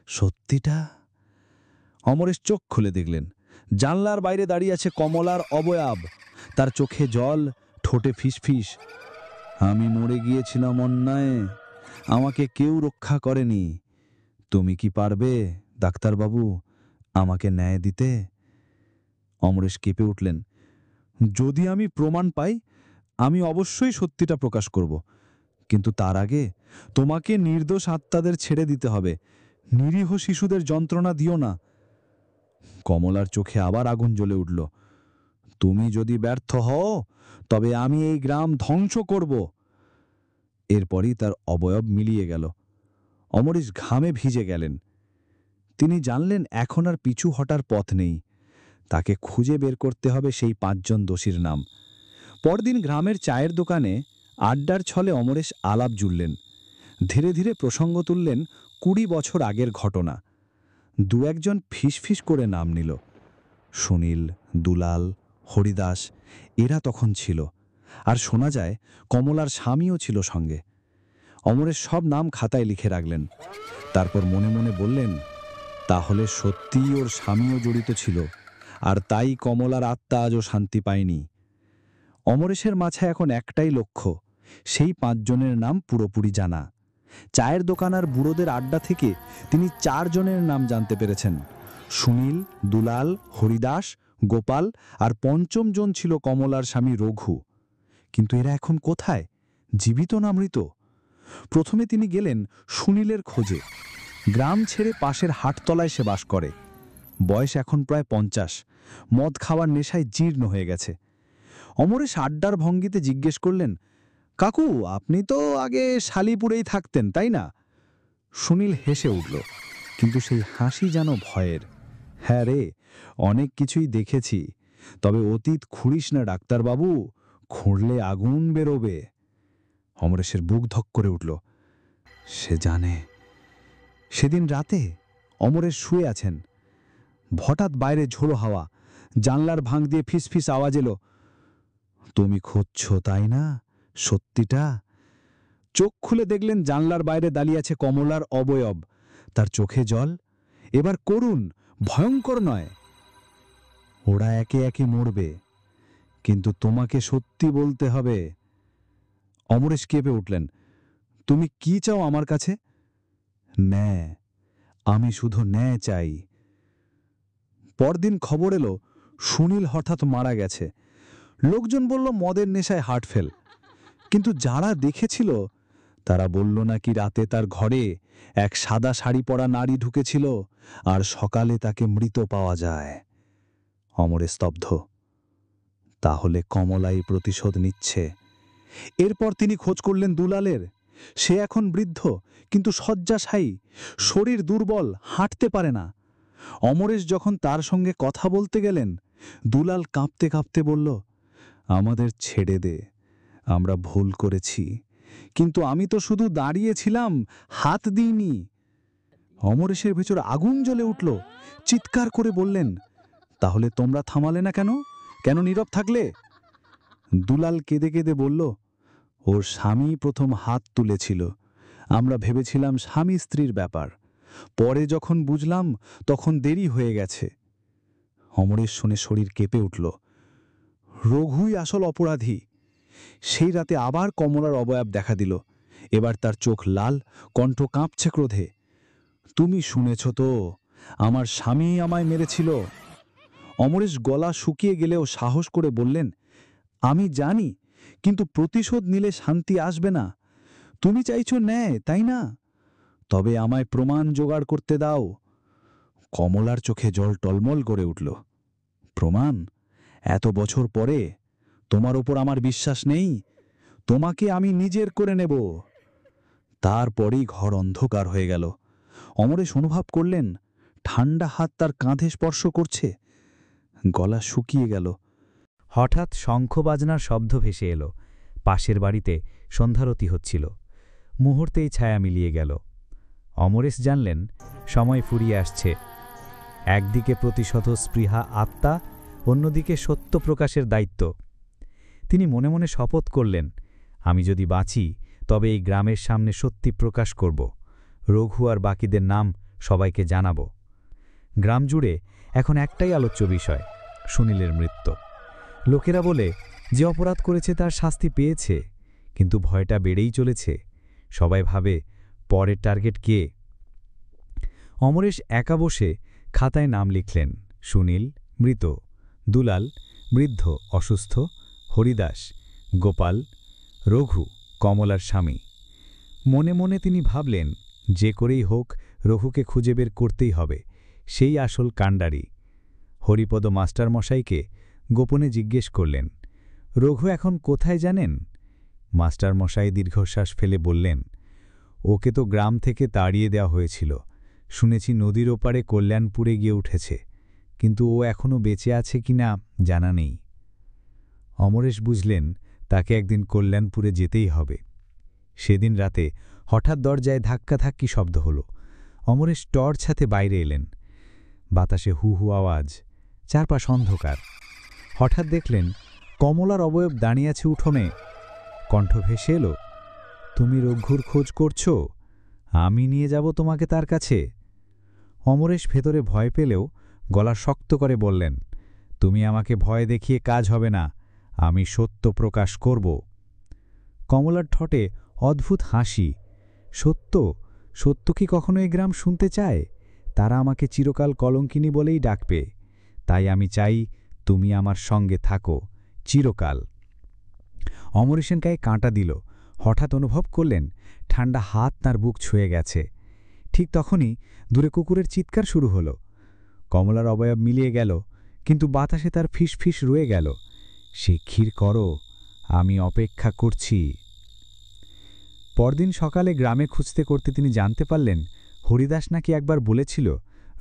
সত্যিটা? অমরেশ চোখ খুলে দেখলেন জানলার বাইরে দাঁড়িয়ে আছে কমলার অবয়ব, তার চোখে জল, ঠোঁটে ফিসফিস। আমি মরে গিয়েছিলাম অন্যায়ে, আমাকে কেউ রক্ষা করেনি। তুমি কি পারবে ডাক্তারবাবু আমাকে ন্যায় দিতে? অমরেশ কেঁপে উঠলেন, যদি আমি প্রমাণ পাই, আমি অবশ্যই সত্যিটা প্রকাশ করব, কিন্তু তার আগে তোমাকে নির্দোষ আত্মাদের ছেড়ে দিতে হবে। নিরীহ শিশুদের যন্ত্রণা দিও না। কমলার চোখে আবার আগুন জ্বলে উঠল। তুমি যদি ব্যর্থ হও, তবে আমি এই গ্রাম ধ্বংস করব। এরপরই তার অবয়ব মিলিয়ে গেল। অমরেশ ঘামে ভিজে গেলেন। তিনি জানলেন এখন আর পিছু হটার পথ নেই। তাকে খুঁজে বের করতে হবে সেই ৫ জন দোষীর নাম। পরদিন গ্রামের চায়ের দোকানে আড্ডার ছলে অমরেশ আলাপ জুড়লেন। ধীরে ধীরে প্রসঙ্গ তুললেন ২০ বছর আগের ঘটনা। দু একজন ফিসফিস করে নাম নিল। সুনীল, দুলাল, হরিদাস, এরা তখন ছিল, আর শোনা যায় কমলার স্বামীও ছিল সঙ্গে। অমরেশ সব নাম খাতায় লিখে রাখলেন। তারপর মনে মনে বললেন, তাহলে সত্যিই ওর স্বামীও জড়িত ছিল, আর তাই কমলার আত্মা আজও শান্তি পায়নি। অমরেশের মাথায় এখন একটাই লক্ষ্য, সেই ৫ জনের নাম পুরোপুরি জানা। চায়ের দোকান আর বুড়োদের আড্ডা থেকে তিনি ৪ জনের নাম জানতে পেরেছেন, সুনীল, দুলাল, হরিদাস, গোপাল, আর ৫ম জন ছিল কমলার স্বামী রঘু। কিন্তু এরা এখন কোথায়, জীবিত না মৃত? প্রথমে তিনি গেলেন সুনীলের খোঁজে। গ্রাম ছেড়ে পাশের হাটতলায় সে বাস করে। বয়স এখন প্রায় ৫০, মদ খাওয়ার নেশায় জীর্ণ হয়ে গেছে। অমরেশ আড্ডার ভঙ্গিতে জিজ্ঞেস করলেন, কাকু, আপনি তো আগে শালিপুরেই থাকতেন, তাই না? সুনীল হেসে উঠল, কিন্তু সেই হাসি যেন ভয়ের। হ্যাঁ রে, অনেক কিছুই দেখেছি, তবে অতীত খুঁড়িস না ডাক্তারবাবু, খুঁড়লে আগুন বেরোবে। অমরেশের বুক ধক করে উঠল। সে জানে। সেদিন রাতে অমরেশ শুয়ে আছেন। হঠাৎ বাইরে ঝোড়ো হাওয়া, জানলার ভাঙ দিয়ে ফিসফিস আওয়াজ এলো। তুমি খুঁজছ তাই না সত্যিটা? চোখ খুলে দেখলেন জানলার বাইরে দাঁড়িয়ে আছে কমলার অবয়ব, তার চোখে জল, এবার করুণ, ভয়ঙ্কর নয়। ওরা একে একে মরবে, কিন্তু তোমাকে সত্যি বলতে হবে। অমরেশ কেঁপে উঠলেন। তুমি কি চাও আমার কাছে? ন্যায়। আমি শুধু ন্যায় চাই। পরদিন খবর এলো সুনীল হঠাৎ মারা গেছে। লোকজন বলল মদের নেশায় হার্ট ফেল, কিন্তু যারা দেখেছিল তারা বলল নাকি রাতে তার ঘরে এক সাদা শাড়ি পরা নারী ঢুকেছিল আর সকালে তাকে মৃত পাওয়া যায়। অমরে স্তব্ধ। তাহলে কমলাই প্রতিশোধ নিচ্ছে। এরপর তিনি খোঁজ করলেন দুলালের। সে এখন বৃদ্ধ, কিন্তু শয্যাশায়ী, শরীর দুর্বল, হাঁটতে পারে না। অমরেশ যখন তার সঙ্গে কথা বলতে গেলেন, দুলাল কাঁপতে কাঁপতে বলল, আমাদের ছেড়ে দে, আমরা ভুল করেছি, কিন্তু আমি তো শুধু দাঁড়িয়েছিলাম, হাত দিইনি। অমরেশের ভেতর আগুন জ্বলে উঠল। চিৎকার করে বললেন, তাহলে তোমরা থামালে না কেন? কেন নীরব থাকলে? দুলাল কেঁদে কেঁদে বলল, ওর স্বামী প্রথম হাত তুলেছিল, আমরা ভেবেছিলাম স্বামী স্ত্রীর ব্যাপার, পরে যখন বুঝলাম তখন দেরি হয়ে গেছে। অমরেশ শুনে শরীর কেঁপে উঠল। রঘুই আসল অপরাধী। সেই রাতে আবার কমলার অবয়ব দেখা দিল। এবার তার চোখ লাল, কণ্ঠ কাঁপছে ক্রোধে। তুমি শুনেছ তো, আমার স্বামী আমায় মেরেছিল। অমরেশ গলা শুকিয়ে গেলেও সাহস করে বললেন, আমি জানি, কিন্তু প্রতিশোধ নিলে শান্তি আসবে না। তুমি চাইছো ন্যায়, তাই না? তবে আমায় প্রমাণ জোগাড় করতে দাও। কমলার চোখে জল টলমল করে উঠল। প্রমাণ? এত বছর পরে তোমার ওপর আমার বিশ্বাস নেই? তোমাকে আমি নিজের করে নেব। তারপরই ঘর অন্ধকার হয়ে গেল। অমরেশ অনুভব করলেন ঠান্ডা হাত তার কাঁধে স্পর্শ করছে। গলা শুকিয়ে গেল। হঠাৎ শঙ্খবাজনার শব্দ ভেসে এলো। পাশের বাড়িতে সন্ধ্যারতি হচ্ছিল। মুহূর্তেই ছায়া মিলিয়ে গেল। অমরেশ জানলেন সময় ফুরিয়ে আসছে। একদিকে প্রতিশোধ স্পৃহা আত্মা, অন্যদিকে সত্য প্রকাশের দায়িত্ব। তিনি মনে মনে শপথ করলেন, আমি যদি বাঁচি তবে এই গ্রামের সামনে সত্যি প্রকাশ করব। রঘু আর বাকিদের নাম সবাইকে জানাব। গ্রাম জুড়ে এখন একটাই আলোচ্য বিষয়, সুনীলের মৃত্যু। লোকেরা বলে যে অপরাধ করেছে তার শাস্তি পেয়েছে, কিন্তু ভয়টা বেড়েই চলেছে। সবাই ভাবে পরের টার্গেট কে? অমরেশ একা বসে খাতায় নাম লিখলেন, সুনীল মৃত, দুলাল বৃদ্ধ অসুস্থ, হরিদাস, গোপাল, রঘু কমলার স্বামী। মনে মনে তিনি ভাবলেন, যে করেই হোক রঘুকে খুঁজে বের করতেই হবে, সেই আসল কাণ্ডারি। হরিপদ মাস্টারমশাইকে গোপনে জিজ্ঞেস করলেন, রঘু এখন কোথায় জানেন? মাস্টারমশাই দীর্ঘশ্বাস ফেলে বললেন, ওকে তো গ্রাম থেকে তাড়িয়ে দেওয়া হয়েছিল। শুনেছি নদীর ওপারে কল্যাণপুরে গিয়ে উঠেছে, কিন্তু ও এখনও বেঁচে আছে কিনা জানা নেই। অমরেশ বুঝলেন তাকে একদিন কল্যাণপুরে যেতেই হবে। সেদিন রাতে হঠাৎ দরজায় ধাক্কাধাক্কি শব্দ হল। অমরেশ টর্চ হাতে বাইরে এলেন। বাতাসে হু হু আওয়াজ, চারপাশ অন্ধকার। হঠাৎ দেখলেন কমলার অবয়ব দাঁড়িয়ে আছে উঠোনে। কণ্ঠ ভেসে এলো, তুমি রঘুর খোঁজ করছো? আমি নিয়ে যাব তোমাকে তার কাছে। অমরেশ ভেতরে ভয় পেলেও গলা শক্ত করে বললেন, তুমি আমাকে ভয় দেখিয়ে কাজ হবে না, আমি সত্য প্রকাশ করব। কমলার ঠোঁটে অদ্ভুত হাসি। সত্য? সত্য কি কখনো এই গ্রাম শুনতে চায়? তারা আমাকে চিরকাল কলঙ্কিনী বলেই ডাকবে। তাই আমি চাই তুমি আমার সঙ্গে থাকো চিরকাল। অমরেশের গায়ে কাঁটা দিল। হঠাৎ অনুভব করলেন ঠান্ডা হাত তাঁর বুক ছুঁয়ে গেছে। ঠিক তখনই দূরে কুকুরের চিৎকার শুরু হল। কমলার অবয়ব মিলিয়ে গেল, কিন্তু বাতাসে তার ফিসফিস রয়ে গেল, শিগগির করো, আমি অপেক্ষা করছি। পরদিন সকালে গ্রামে খুঁজতে করতে তিনি জানতে পারলেন হরিদাস নাকি একবার বলেছিল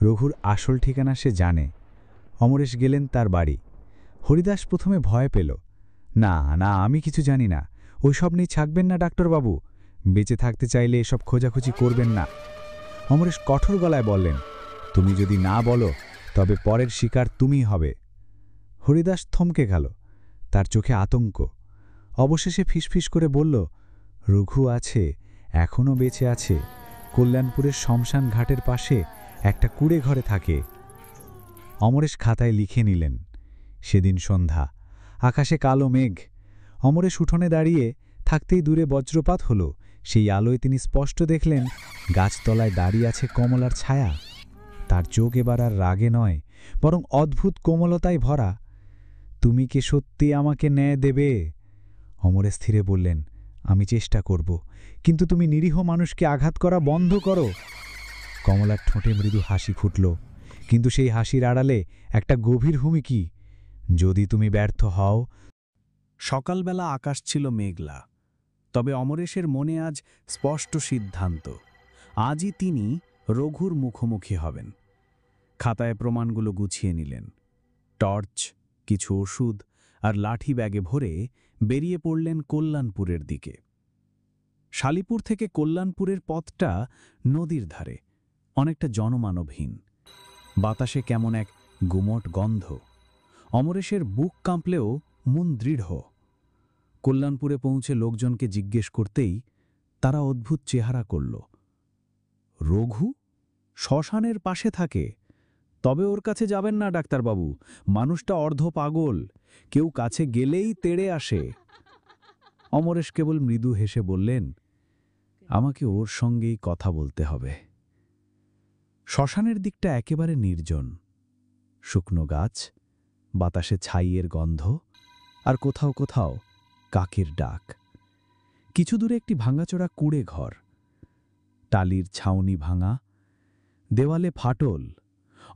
রঘুর আসল ঠিকানা সে জানে। অমরেশ গেলেন তার বাড়ি। হরিদাস প্রথমে ভয় পেল। না না, আমি কিছু জানি না, ওইসব নিয়ে থাকবেন না ডাক্তারবাবু, বেঁচে থাকতে চাইলে এসব খোঁজাখুঁজি করবেন না। অমরেশ কঠোর গলায় বললেন, তুমি যদি না বলো তবে পরের শিকার তুমিই হবে। হরিদাস থমকে গেল, তার চোখে আতঙ্ক। অবশেষে ফিসফিস করে বলল, রঘু আছে, এখনও বেঁচে আছে, কল্যাণপুরের শ্মশান ঘাটের পাশে একটা কুড়ে ঘরে থাকে। অমরেশ খাতায় লিখে নিলেন। সেদিন সন্ধ্যা, আকাশে কালো মেঘ। অমরেশ উঠোনে দাঁড়িয়ে থাকতেই দূরে বজ্রপাত হল। সেই আলোয় তিনি স্পষ্ট দেখলেন গাছতলায় দাঁড়িয়ে আছে কমলার ছায়া। তার চোখ এবার আর রাগে নয়, বরং অদ্ভুত কোমলতায় ভরা। তুমি কি সত্যি আমাকে ন্যায় দেবে? অমরেশ স্থিরে বললেন, আমি চেষ্টা করব, কিন্তু তুমি নিরীহ মানুষকে আঘাত করা বন্ধ করো। কমলার ঠোঁটে মৃদু হাসি ফুটল, কিন্তু সেই হাসির আড়ালে একটা গভীর হুমকি। যদি তুমি ব্যর্থ হও। সকালবেলা আকাশ ছিল মেঘলা, তবে অমরেশের মনে আজ স্পষ্ট সিদ্ধান্ত। আজই তিনি রঘুর মুখোমুখি হবেন। খাতায় প্রমাণগুলো গুছিয়ে নিলেন। টর্চ, কিছু ওষুধ আর লাঠি ব্যাগে ভরে বেরিয়ে পড়লেন কল্যাণপুরের দিকে। শালিপুর থেকে কল্যাণপুরের পথটা নদীর ধারে, অনেকটা জনমানবহীন। বাতাসে কেমন এক গুমট গন্ধ। অমরেশের বুক কাঁপলেও মন দৃঢ়। কল্যাণপুরে পৌঁছে লোকজনকে জিজ্ঞেস করতেই তারা অদ্ভুত চেহারা করল। রঘু শ্মশানের পাশে থাকে? তবে ওর কাছে যাবেন না ডাক্তারবাবু, মানুষটা অর্ধ পাগল, কেউ কাছে গেলেই তেড়ে আসে। অমরেশ কেবল মৃদু হেসে বললেন, আমাকে ওর সঙ্গেই কথা বলতে হবে। শ্মশানের দিকটা একেবারে নির্জন। শুকনো গাছ, বাতাসে ছাইয়ের গন্ধ, আর কোথাও কোথাও কাকের ডাক। কিছু দূরে একটি ভাঙাচোরা কুড়ে ঘর, টালির ছাউনি ভাঙা, দেওয়ালে ফাটল।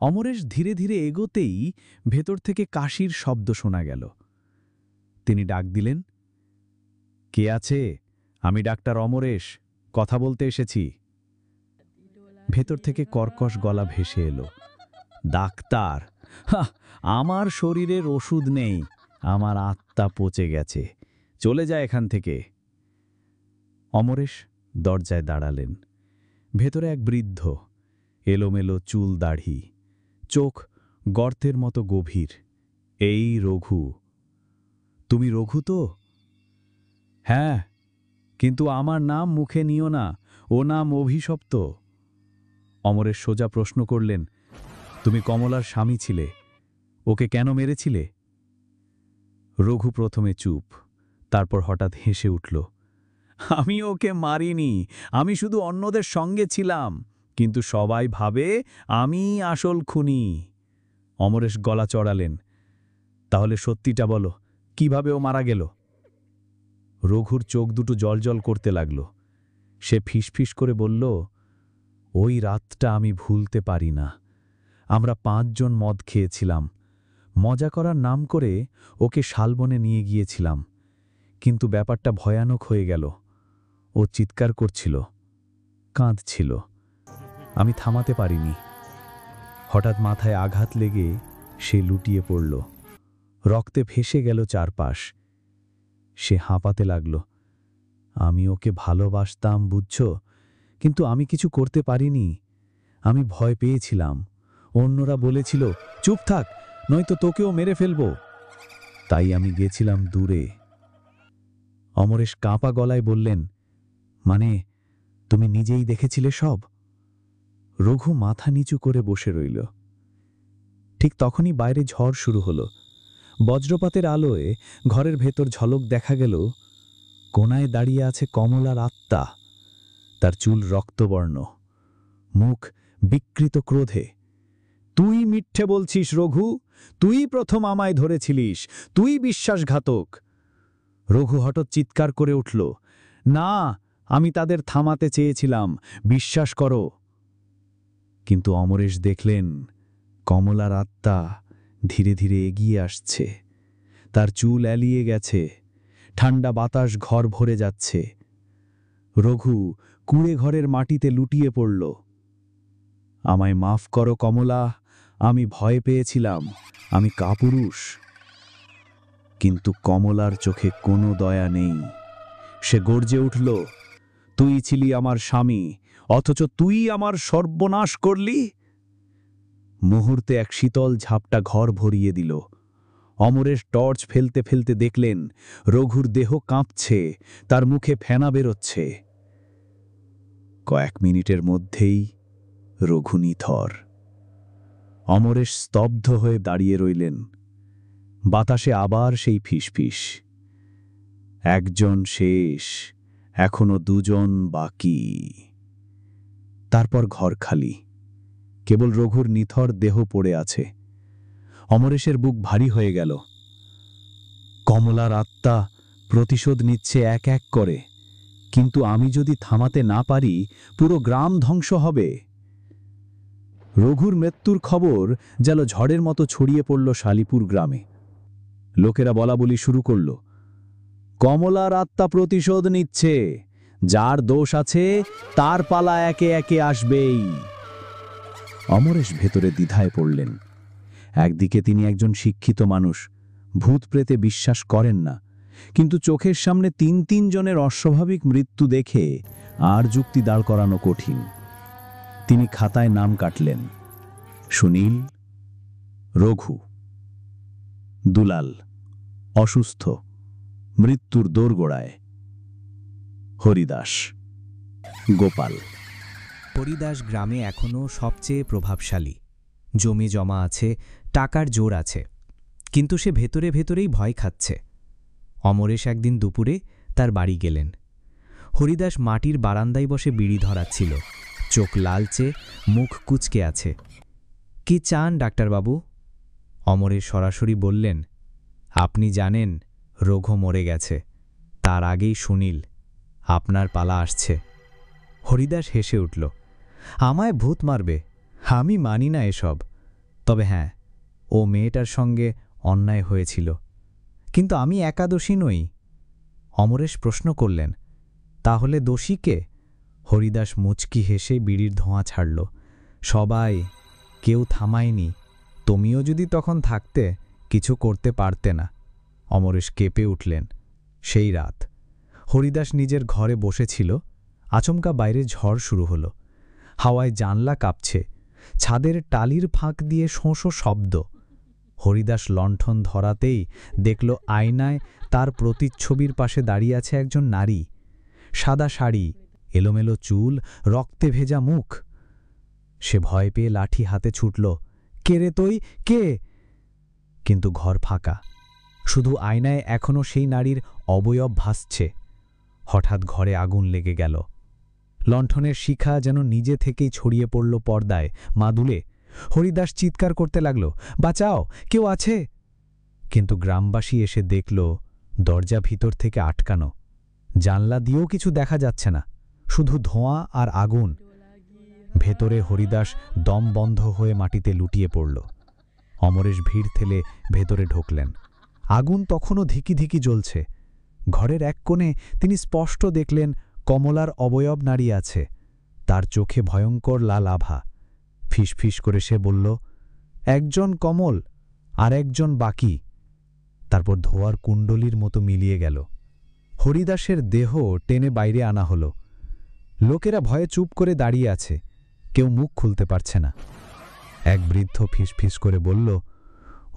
অমরেশ ধীরে ধীরে এগোতেই ভেতর থেকে কাশির শব্দ শোনা গেল। তিনি ডাক দিলেন, কে আছে? আমি ডাক্তার অমরেশ, কথা বলতে এসেছি। ভেতর থেকে কর্কশ গলা ভেসে এলো, ডাক্তার? আমার শরীরের ওষুধ নেই, আমার আত্মা পচে গেছে, চলে যায় এখান থেকে। অমরেশ দরজায় দাঁড়ালেন। ভেতরে এক বৃদ্ধ, এলোমেলো চুল দাড়ি, চোখ গর্তের মতো গভীর। এই রঘু? তুমি রঘু তো? হ্যাঁ, কিন্তু আমার নাম মুখে নিও না, ও নাম অভিশপ্ত। অমরেশ সোজা প্রশ্ন করলেন, তুমি কমলার স্বামী ছিলে, ওকে কেন মেরেছিলে? রঘু প্রথমে চুপ, তারপর হঠাৎ হেসে উঠল, আমি ওকে মারিনি, আমি শুধু অন্যদের সঙ্গে ছিলাম, কিন্তু সবাই ভাবে আমি আসল খুনি। অমরেশ গলা চড়ালেন, তাহলে সত্যিটা বলো, কিভাবে ও মারা গেল? রঘুর চোখ দুটো জলজল করতে লাগল। সে ফিসফিস করে বলল, ওই রাতটা আমি ভুলতে পারি না। আমরা 5 জন মদ খেয়েছিলাম, মজা করার নাম করে ওকে শালবনে নিয়ে গিয়েছিলাম, কিন্তু ব্যাপারটা ভয়ানক হয়ে গেল। ও চিৎকার করছিল, কাঁদছিল, আমি থামাতে পারিনি। হঠাৎ মাথায় আঘাত লেগে সে লুটিয়ে পড়ল, রক্তে ভেসে গেল চারপাশ। সে হাঁপাতে লাগল, আমি ওকে ভালোবাসতাম বুঝছ, কিন্তু আমি কিছু করতে পারিনি, আমি ভয় পেয়েছিলাম। অন্যরা বলেছিল, চুপ থাক, নয়তো তোকেও মেরে ফেলব, তাই আমি গেছিলাম দূরে। অমরেশ কাঁপা গলায় বললেন, মানে তুমি নিজেই দেখেছিলে সব? রঘু মাথা নিচু করে বসে রইল। ঠিক তখনই বাইরে ঝড় শুরু হলো। বজ্রপাতের আলোয় ঘরের ভেতর ঝলক দেখা গেল, কোনায় দাঁড়িয়ে আছে কমলার আত্মা। তার চুল রক্তবর্ণ, মুখ বিকৃত ক্রোধে। তুই মিথ্যে বলছিস রঘু, তুই প্রথম আমায় ধরেছিলিস, তুই বিশ্বাসঘাতক। রঘু হঠাৎ চিৎকার করে উঠল, না, আমি তাদের থামাতে চেয়েছিলাম, বিশ্বাস করো। কিন্তু অমরেশ দেখলেন কমলার আত্মা ধীরে ধীরে এগিয়ে আসছে। তার চুল এলিয়ে গেছে, ঠান্ডা বাতাস ঘর ভরে যাচ্ছে। রঘু কুড়ে ঘরের মাটিতে লুটিয়ে পড়ল। আমায় মাফ করো কমলা, আমি ভয় পেয়েছিলাম, আমি কাপুরুষ। কিন্তু কমলার চোখে কোনো দয়া নেই। সে গর্জে উঠল, তুই ছিলি আমার স্বামী, অথচ তুই আমার সর্বনাশ করলি। মুহূর্তে এক শীতল ঝাপটা ঘর ভরিয়ে দিল। অমরেশ টর্চ ফেলতে ফেলতে দেখলেন রঘুর দেহ কাঁপছে, তার মুখে ফেনা বেরোচ্ছে। কয়েক মিনিটের মধ্যেই রঘু নিথর। অমরেশ স্তব্ধ হয়ে দাঁড়িয়ে রইলেন। বাতাসে আবার সেই ফিসফিস, একজন শেষ, এখনো দুজন বাকি। তারপর ঘর খালি, কেবল রঘুর নিথর দেহ পড়ে আছে। অমরেশের বুক ভারী হয়ে গেল। কমলার আত্মা প্রতিশোধ নিচ্ছে এক এক করে, কিন্তু আমি যদি থামাতে না পারি পুরো গ্রাম ধ্বংস হবে। রঘুর মৃত্যুর খবর যেন ঝড়ের মতো ছড়িয়ে পড়ল শালিপুর গ্রামে। লোকেরা বলাবলি শুরু করল, কমলার আত্মা প্রতিশোধ নিচ্ছে, যার দোষ আছে তার পালা একে একে আসবেই। অমরেশ ভেতরে দ্বিধায় পড়লেন। একদিকে তিনি একজন শিক্ষিত মানুষ, ভূত প্রেতে বিশ্বাস করেন না, কিন্তু চোখের সামনে তিন জনের অস্বাভাবিক মৃত্যু দেখে আর যুক্তি দাঁড় করানো কঠিন। তিনি খাতায় নাম কাটলেন, সুনীল, রঘু, দুলাল অসুস্থ, মৃত্যুর দোরগোড়ায়, হরিদাস, গোপাল। হরিদাস গ্রামে এখনও সবচেয়ে প্রভাবশালী। জমি জমা আছে, টাকার জোর আছে, কিন্তু সে ভেতরে ভেতরেই ভয় খাচ্ছে। অমরেশ একদিন দুপুরে তার বাড়ি গেলেন। হরিদাস মাটির বারান্দায় বসে বিড়ি ধরাচ্ছিল, চোখ লালচে, মুখ কুঁচকে আছে। কি চান ডাক্তারবাবু? অমরেশ সরাসরি বললেন, আপনি জানেন রঘু মরে গেছে, তার আগেই সুনীল, আপনার পালা আসছে। হরিদাস হেসে উঠল, আমায় ভূত মারবে, আমি মানি না এসব। তবে হ্যাঁ, ও মেয়েটার সঙ্গে অন্যায় হয়েছিল, কিন্তু আমি একা দোষী নই। অমরেশ প্রশ্ন করলেন, তাহলে দোষী কে? হরিদাস মুচকি হেসে বিড়ির ধোঁয়া ছাড়ল, সবাই, কেউ থামায়নি। তুমিও যদি তখন থাকতে কিছু করতে পারতে না। অমরেশ কেঁপে উঠলেন। সেই রাত হরিদাস নিজের ঘরে বসেছিল, আচমকা বাইরে ঝড় শুরু হল। হাওয়ায় জানলা কাঁপছে, ছাদের টালির ফাঁক দিয়ে শোঁ শোঁ শব্দ। হরিদাস লণ্ঠন ধরাতেই দেখল আয়নায় তার প্রতিচ্ছবির পাশে দাঁড়িয়ে আছে একজন নারী, সাদা শাড়ি, এলোমেলো চুল, রক্তে ভেজা মুখ। সে ভয় পেয়ে লাঠি হাতে ছুটল, কে রে তুই, কে? কিন্তু ঘর ফাঁকা, শুধু আয়নায় এখনও সেই নারীর অবয়ব ভাসছে। হঠাৎ ঘরে আগুন লেগে গেল। লণ্ঠনের শিখা যেন নিজে থেকেই ছড়িয়ে পড়ল পর্দায়, মাদুলে। হরিদাস চিৎকার করতে লাগল, বাঁচাও, কেউ আছে! কিন্তু গ্রামবাসী এসে দেখল দরজা ভিতর থেকে আটকানো, জানলা দিয়েও কিছু দেখা যাচ্ছে না, শুধু ধোঁয়া আর আগুন। ভেতরে হরিদাস দম বন্ধ হয়ে মাটিতে লুটিয়ে পড়ল। অমরেশ ভিড় ঠেলে ভেতরে ঢুকলেন। আগুন তখনও ধিকি ধিকি জ্বলছে। ঘরের এক কোণে তিনি স্পষ্ট দেখলেন কমলার অবয়ব নাড়িয়ে আছে, তার চোখে ভয়ঙ্কর লাল আভা। ফিসফিস করে সে বলল, একজন কমল, আর একজন বাকি। তারপর ধোয়ার কুণ্ডলির মতো মিলিয়ে গেল। হরিদাসের দেহ টেনে বাইরে আনা হল। লোকেরা ভয়ে চুপ করে দাঁড়িয়ে আছে, কেউ মুখ খুলতে পারছে না। এক বৃদ্ধ ফিসফিস করে বলল,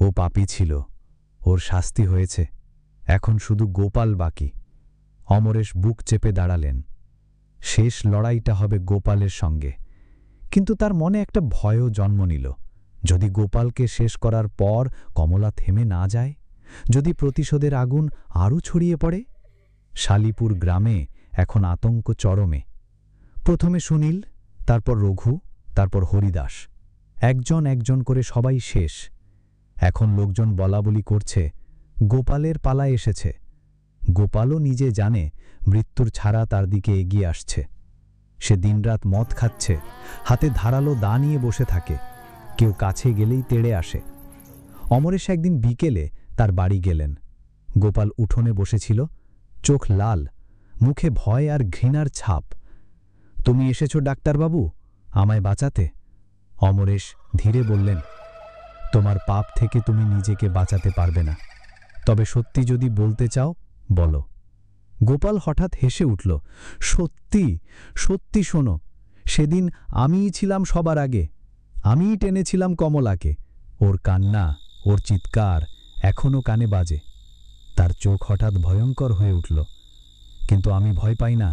ও পাপী ছিল, ওর শাস্তি হয়েছে, এখন শুধু গোপাল বাকি। অমরেশ বুক চেপে দাঁড়ালেন। শেষ লড়াইটা হবে গোপালের সঙ্গে। কিন্তু তার মনে একটা ভয়ও জন্ম নিল। যদি গোপালকে শেষ করার পর কমলা থেমে না যায়, যদি প্রতিশোধের আগুন আরও ছড়িয়ে পড়ে। শালিপুর গ্রামে এখন আতঙ্ক চরমে। প্রথমে সুনীল, তারপর রঘু, তারপর হরিদাস, একজন একজন করে সবাই শেষ। এখন লোকজন বলাবলি করছে, গোপালের পালা এসেছে। গোপালও নিজে জানে মৃত্যুর ছাড়া তার দিকে এগিয়ে আসছে। সে দিনরাত মদ খাচ্ছে, হাতে ধারালো দা নিয়ে বসে থাকে, কেউ কাছে গেলেই তেড়ে আসে। অমরেশ একদিন বিকেলে তার বাড়ি গেলেন। গোপাল উঠোনে বসেছিল, চোখ লাল, মুখে ভয় আর ঘৃণার ছাপ। তুমি এসেছ ডাক্তারবাবু, আমায় বাঁচাতে? অমরেশ ধীরে বললেন, তোমার পাপ থেকে তুমি নিজেকে বাঁচাতে পারবে না, তবে সত্যি যদি বলতে চাও বলো। গোপাল হঠাৎ হেসে উঠল। সত্যি, সত্যি শোনো, সেদিন আমিই ছিলাম সবার আগে, আমিই টেনেছিলাম কমলাকে। ওর কান্না, ওর চিৎকার এখনও কানে বাজে। তার চোখ হঠাৎ ভয়ঙ্কর হয়ে উঠল। কিন্তু আমি ভয় পাই না।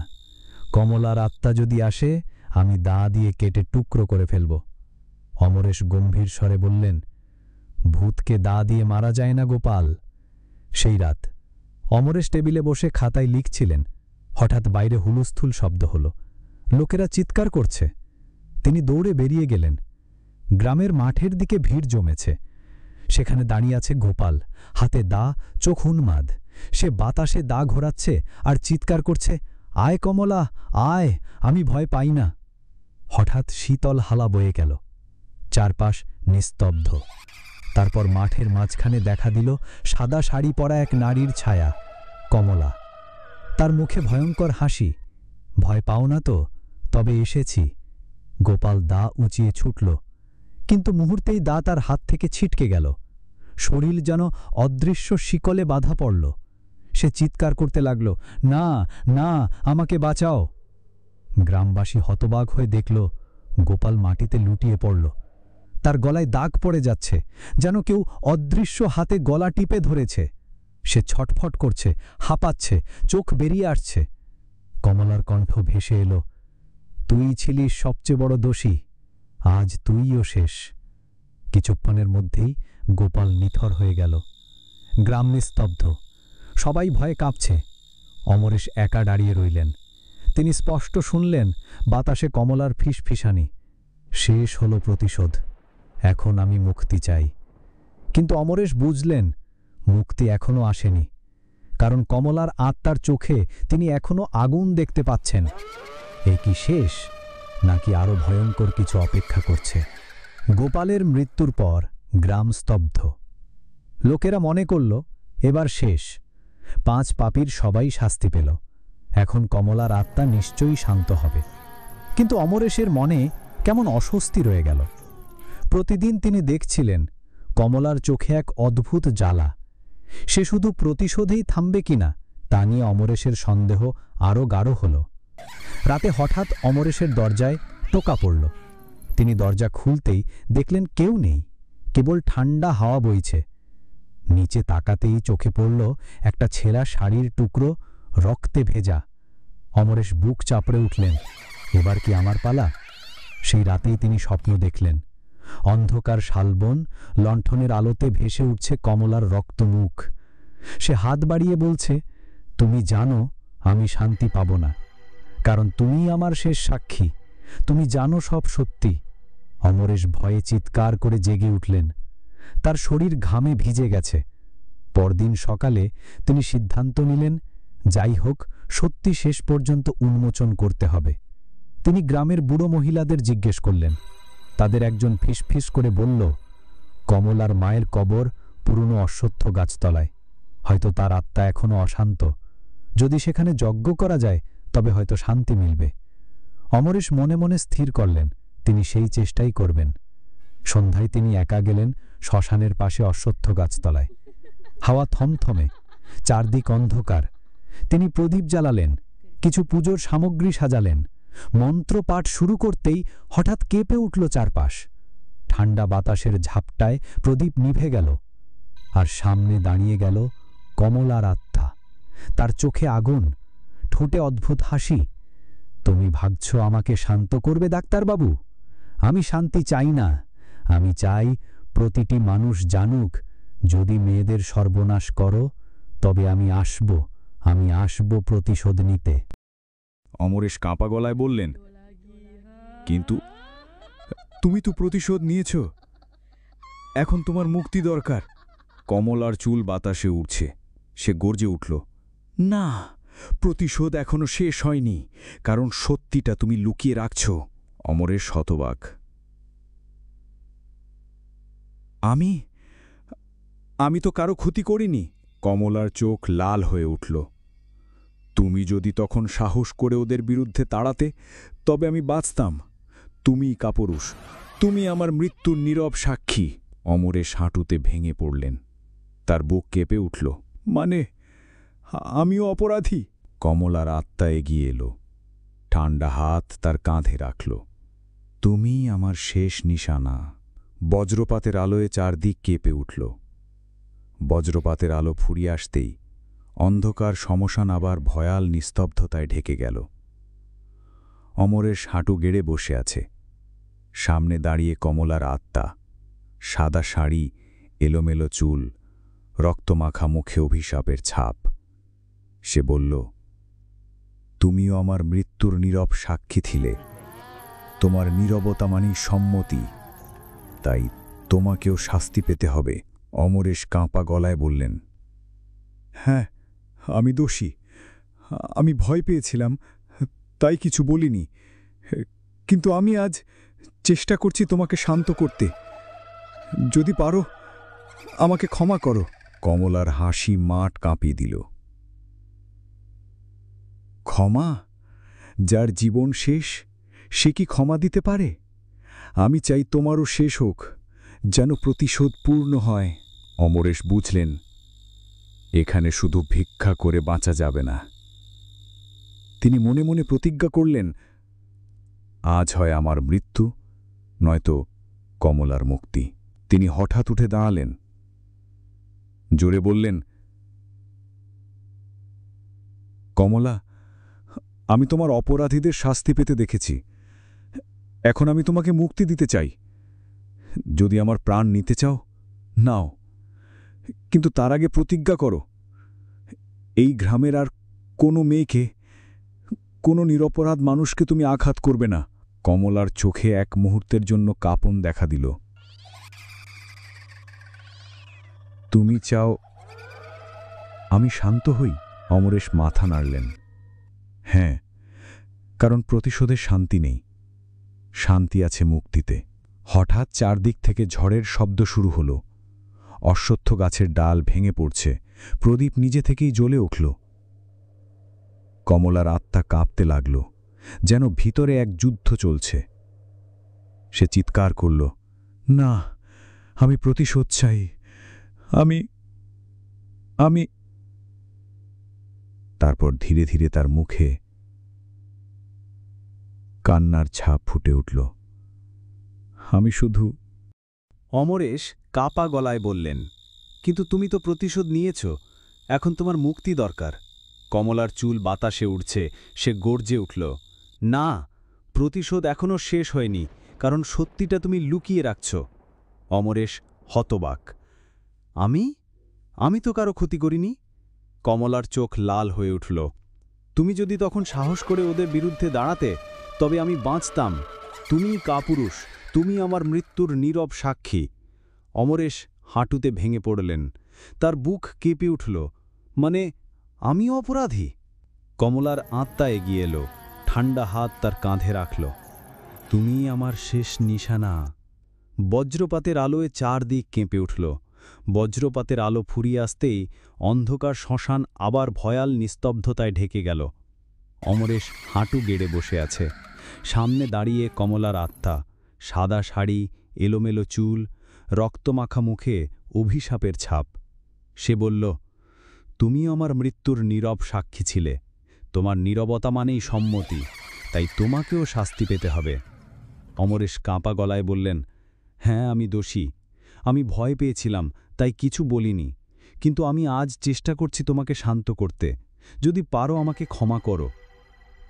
কমলার আত্মা যদি আসে, আমি দা দিয়ে কেটে টুকরো করে ফেলব। অমরেশ গম্ভীর স্বরে বললেন, ভূতকে দা দিয়ে মারা যায় না গোপাল। সেই রাত অমরেশ টেবিলে বসে খাতায় লিখছিলেন। হঠাৎ বাইরে হুলুস্থুল শব্দ হল। লোকেরা চিৎকার করছে। তিনি দৌড়ে বেরিয়ে গেলেন। গ্রামের মাঠের দিকে ভিড় জমেছে। সেখানে দাঁড়িয়ে আছে গোপাল, হাতে দা, চোখ উন্মাদ। সে বাতাসে দা ঘোরাচ্ছে আর চিৎকার করছে, আয় কমলা, আয়, আমি ভয় পাই না। হঠাৎ শীতল হালা বয়ে গেল। চারপাশ নিস্তব্ধ। তারপর মাঠের মাঝখানে দেখা দিল সাদা শাড়ি পরা এক নারীর ছায়া, কমলা। তার মুখে ভয়ঙ্কর হাসি। ভয় পাও না তো? তবে এসেছি। গোপাল দা উঁচিয়ে ছুটল, কিন্তু মুহূর্তেই দা তার হাত থেকে ছিটকে গেল। শরীর যেন অদৃশ্য শিকলে বাঁধা পড়ল। সে চিৎকার করতে লাগল, না, না, আমাকে বাঁচাও। গ্রামবাসী হতবাক হয়ে দেখল গোপাল মাটিতে লুটিয়ে পড়ল। তার গলায় দাগ পড়ে যাচ্ছে, যেন কেউ অদৃশ্য হাতে গলা টিপে ধরেছে। সে ছটফট করছে, হাঁপাচ্ছে, চোখ বেরিয়ে আসছে। কমলার কণ্ঠ ভেসে এলো, তুই ছিলিস সবচেয়ে বড় দোষী, আজ তুইও শেষ। কিছুক্ষণের মধ্যেই গোপাল নিথর হয়ে গেল। গ্রাম নিস্তব্ধ, সবাই ভয়ে কাঁপছে। অমরেশ একা দাঁড়িয়ে রইলেন। তিনি স্পষ্ট শুনলেন বাতাসে কমলার ফিসফিসানি, শেষ হল প্রতিশোধ, এখন আমি মুক্তি চাই। কিন্তু অমরেশ বুঝলেন মুক্তি এখনও আসেনি, কারণ কমলার আত্মার চোখে তিনি এখনও আগুন দেখতে পাচ্ছেন। এ কি শেষ, নাকি আরও ভয়ঙ্কর কিছু অপেক্ষা করছে? গোপালের মৃত্যুর পর গ্রাম স্তব্ধ। লোকেরা মনে করল এবার শেষ। 5 পাপীর সবাই শাস্তি পেল। এখন কমলার আত্মা নিশ্চয়ই শান্ত হবে। কিন্তু অমরেশের মনে কেমন অস্বস্তি রয়ে গেল। প্রতিদিন তিনি দেখছিলেন কমলার চোখে এক অদ্ভুত জ্বালা। সে শুধু প্রতিশোধেই থামবে কিনা তা নিয়ে অমরেশের সন্দেহ আরও গাঢ় হল। রাতে হঠাৎ অমরেশের দরজায় টোকা পড়ল। তিনি দরজা খুলতেই দেখলেন কেউ নেই, কেবল ঠান্ডা হাওয়া বইছে। নিচে তাকাতেই চোখে পড়ল একটা ছেঁড়া শাড়ির টুকরো, রক্তে ভেজা। অমরেশ বুক চাপড়ে উঠলেন, এবার কি আমার পালা? সেই রাতেই তিনি স্বপ্ন দেখলেন। অন্ধকার শালবন, লণ্ঠনের আলোতে ভেসে উঠছে কমলার রক্তমুখ। সে হাত বাড়িয়ে বলছে, তুমি জানো আমি শান্তি পাব না, কারণ তুমি আমার শেষ সাক্ষী, তুমি জানো সব সত্যি। অমরেশ ভয়ে চিৎকার করে জেগে উঠলেন। তার শরীর ঘামে ভিজে গেছে। পরদিন সকালে তিনি সিদ্ধান্ত নিলেন, যাই হোক সত্যি শেষ পর্যন্ত উন্মোচন করতে হবে। তিনি গ্রামের বুড়ো মহিলাদের জিজ্ঞেস করলেন। তাদের একজন ফিসফিস করে বলল, কমলার মায়ের কবর পুরনো অশ্বত্থ গাছতলায়। হয়তো তার আত্মা এখনও অশান্ত। যদি সেখানে যজ্ঞ করা যায় তবে হয়তো শান্তি মিলবে। অমরেশ মনে মনে স্থির করলেন তিনি সেই চেষ্টাই করবেন। সন্ধ্যায় তিনি একা গেলেন শ্মশানের পাশে অশ্বত্থ গাছতলায়। হাওয়া থমথমে, চারদিক অন্ধকার। তিনি প্রদীপ জ্বালালেন, কিছু পুজোর সামগ্রী সাজালেন। মন্ত্রপাঠ শুরু করতেই হঠাৎ কেঁপে উঠল চারপাশ। ঠান্ডা বাতাসের ঝাপটায় প্রদীপ নিভে গেল, আর সামনে দাঁড়িয়ে গেল কমলার আত্মা। তার চোখে আগুন, ঠোঁটে অদ্ভুত হাসি। তুমি ভাবছ আমাকে শান্ত করবে ডাক্তারবাবু? আমি শান্তি চাই না। আমি চাই প্রতিটি মানুষ জানুক, যদি মেয়েদের সর্বনাশ করো তবে আমি আসব প্রতিশোধ নিতে। অমরেশ কাঁপা গলায় বললেন, কিন্তু তুমি তো প্রতিশোধ নিয়েছ, এখন তোমার মুক্তি দরকার। কমলার চুল বাতাসে উড়ছে। সে গর্জে উঠল, না, প্রতিশোধ এখনো শেষ হয়নি, কারণ সত্যিটা তুমি লুকিয়ে রাখছ। অমরেশ হতবাক। আমি তো কারো ক্ষতি করিনি। কমলার চোখ লাল হয়ে উঠল। তুমি যদি তখন সাহস করে ওদের বিরুদ্ধে তাড়াতে তবে আমি বাঁচতাম। তুমিই কাপুরুষ, তুমি আমার মৃত্যুর নীরব সাক্ষী। অমরেশ হাঁটুতে ভেঙে পড়লেন। তার বুক কেঁপে উঠল। মানে আমিও অপরাধী? কমলার আত্মা এগিয়ে এলো, ঠান্ডা হাত তার কাঁধে রাখল। তুমি আমার শেষ নিশানা। বজ্রপাতের আলোয় চারদিক কেঁপে উঠল। বজ্রপাতের আলো ফুরিয়ে আসতেই অন্ধকার শ্মশান আবার ভয়াল নিস্তব্ধতায় ঢেকে গেল। অমরেশ হাঁটু গেড়ে বসে আছে। সামনে দাঁড়িয়ে কমলার আত্মা, সাদা শাড়ি, এলোমেলো চুল, রক্তমাখা মুখে অভিশাপের ছাপ। সে বলল, তুমিও আমার মৃত্যুর নীরব সাক্ষী ছিলে। তোমার নীরবতা মানেই সম্মতি, তাই তোমাকেও শাস্তি পেতে হবে। অমরেশ কাঁপা গলায় বললেন, হ্যাঁ, আমি দোষী। আমি ভয় পেয়েছিলাম, তাই কিছু বলিনি। কিন্তু আমি আজ চেষ্টা করছি তোমাকে শান্ত করতে। যদি পারো আমাকে ক্ষমা করো। কমলার হাসি মাঠ কাঁপিয়ে দিল। ক্ষমা? যার জীবন শেষ, সে কি ক্ষমা দিতে পারে? আমি চাই তোমারও শেষ হোক, যেন প্রতিশোধ পূর্ণ হয়। অমরেশ বুঝলেন, এখানে শুধু ভিক্ষা করে বাঁচা যাবে না। তিনি মনে মনে প্রতিজ্ঞা করলেন, আজ হয় আমার মৃত্যু, নয়তো কমলার মুক্তি। তিনি হঠাৎ উঠে দাঁড়ালেন, জোরে বললেন, কমলা, আমি তোমার অপরাধীদের শাস্তি পেতে দেখেছি। এখন আমি তোমাকে মুক্তি দিতে চাই। যদি আমার প্রাণ নিতে চাও, নাও, কিন্তু তার আগে প্রতিজ্ঞা করো, এই গ্রামের আর কোনো মেয়েকে, কোনো নিরপরাধ মানুষকে তুমি আঘাত করবে না। কমলার চোখে এক মুহূর্তের জন্য কাঁপন দেখা দিল। তুমি চাও আমি শান্ত হই? অমরেশ মাথা নাড়লেন। হ্যাঁ, কারণ প্রতিশোধের শান্তি নেই, শান্তি আছে মুক্তিতে। হঠাৎ চারদিক থেকে ঝড়ের শব্দ শুরু হল। অশ্বত্থ গাছের ডাল ভেঙে পড়ছে, প্রদীপ নিজে থেকেই জ্বলে উঠল। কমলার আত্মা কাঁপতে লাগল, যেন ভিতরে এক যুদ্ধ চলছে। সে চিৎকার করল, না, আমি প্রতিশোধ চাই। আমি তারপর ধীরে ধীরে তার মুখে কান্নার ছাপ ফুটে উঠল। আমি শুধু। অমরেশ কাপা গলায় বললেন, কিন্তু তুমি তো প্রতিশোধ নিয়েছ, এখন তোমার মুক্তি দরকার। কমলার চুল বাতাসে উড়ছে, সে গর্জে উঠল, না, প্রতিশোধ এখনও শেষ হয়নি, কারণ সত্যিটা তুমি লুকিয়ে রাখছ। অমরেশ হতবাক, আমি তো কারো ক্ষতি করিনি। কমলার চোখ লাল হয়ে উঠল। তুমি যদি তখন সাহস করে ওদের বিরুদ্ধে দাঁড়াতে, তবে আমি বাঁচতাম। তুমিই কাপুরুষ, তুমি আমার মৃত্যুর নীরব সাক্ষী। অমরেশ হাঁটুতে ভেঙে পড়লেন। তার বুক কেঁপে উঠল, মানে আমিও অপরাধী? কমলার আত্মা এগিয়ে এলো, ঠান্ডা হাত তার কাঁধে রাখল। তুমি আমার শেষ নিশানা। বজ্রপাতের আলোয় চারদিক কেঁপে উঠল। বজ্রপাতের আলো ফুরিয়ে আসতেই অন্ধকার শ্মশান আবার ভয়াল নিস্তব্ধতায় ঢেকে গেল। অমরেশ হাঁটু গেড়ে বসে আছে। সামনে দাঁড়িয়ে কমলার আত্মা, সাদা শাড়ি, এলোমেলো চুল, রক্তমাখা মুখে অভিশাপের ছাপ। সে বলল, তুমিও আমার মৃত্যুর নীরব সাক্ষী ছিলে। তোমার নীরবতা মানেই সম্মতি, তাই তোমাকেও শাস্তি পেতে হবে। অমরেশ কাঁপা গলায় বললেন, হ্যাঁ, আমি দোষী। আমি ভয় পেয়েছিলাম, তাই কিছু বলিনি। কিন্তু আমি আজ চেষ্টা করছি তোমাকে শান্ত করতে। যদি পারো আমাকে ক্ষমা করো।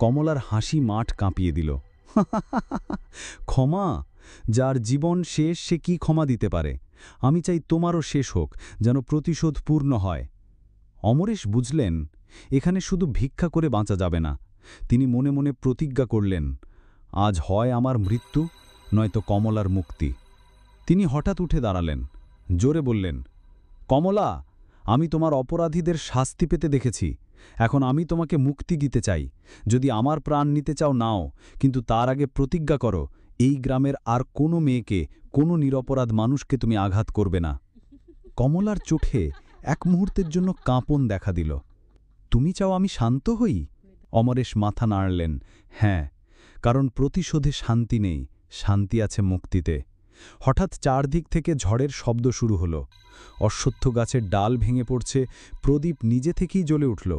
কমলার হাসি মাঠ কাঁপিয়ে দিল। ক্ষমা? যার জীবন শেষ সে কি ক্ষমা দিতে পারে? আমি চাই তোমারও শেষ হোক, যেন প্রতিশোধ পূর্ণ হয়। অমরেশ বুঝলেন, এখানে শুধু ভিক্ষা করে বাঁচা যাবে না। তিনি মনে মনে প্রতিজ্ঞা করলেন, আজ হয় আমার মৃত্যু, নয়তো কমলার মুক্তি। তিনি হঠাৎ উঠে দাঁড়ালেন, জোরে বললেন, কমলা, আমি তোমার অপরাধীদের শাস্তি পেতে দেখেছি। এখন আমি তোমাকে মুক্তি দিতে চাই। যদি আমার প্রাণ নিতে চাও নাও, কিন্তু তার আগে প্রতিজ্ঞা করো, এই গ্রামের আর কোনো মেয়েকে, কোনো নিরপরাধ মানুষকে তুমি আঘাত করবে না। কমলার চোখে এক মুহূর্তের জন্য কাঁপন দেখা দিল। তুমি চাও আমি শান্ত হই? অমরেশ মাথা নাড়লেন, হ্যাঁ, কারণ প্রতিশোধে শান্তি নেই, শান্তি আছে মুক্তিতে। হঠাৎ চারদিক থেকে ঝড়ের শব্দ শুরু হলো। অশ্বত্থ গাছের ডাল ভেঙে পড়ছে, প্রদীপ নিজে থেকেই জ্বলে উঠল।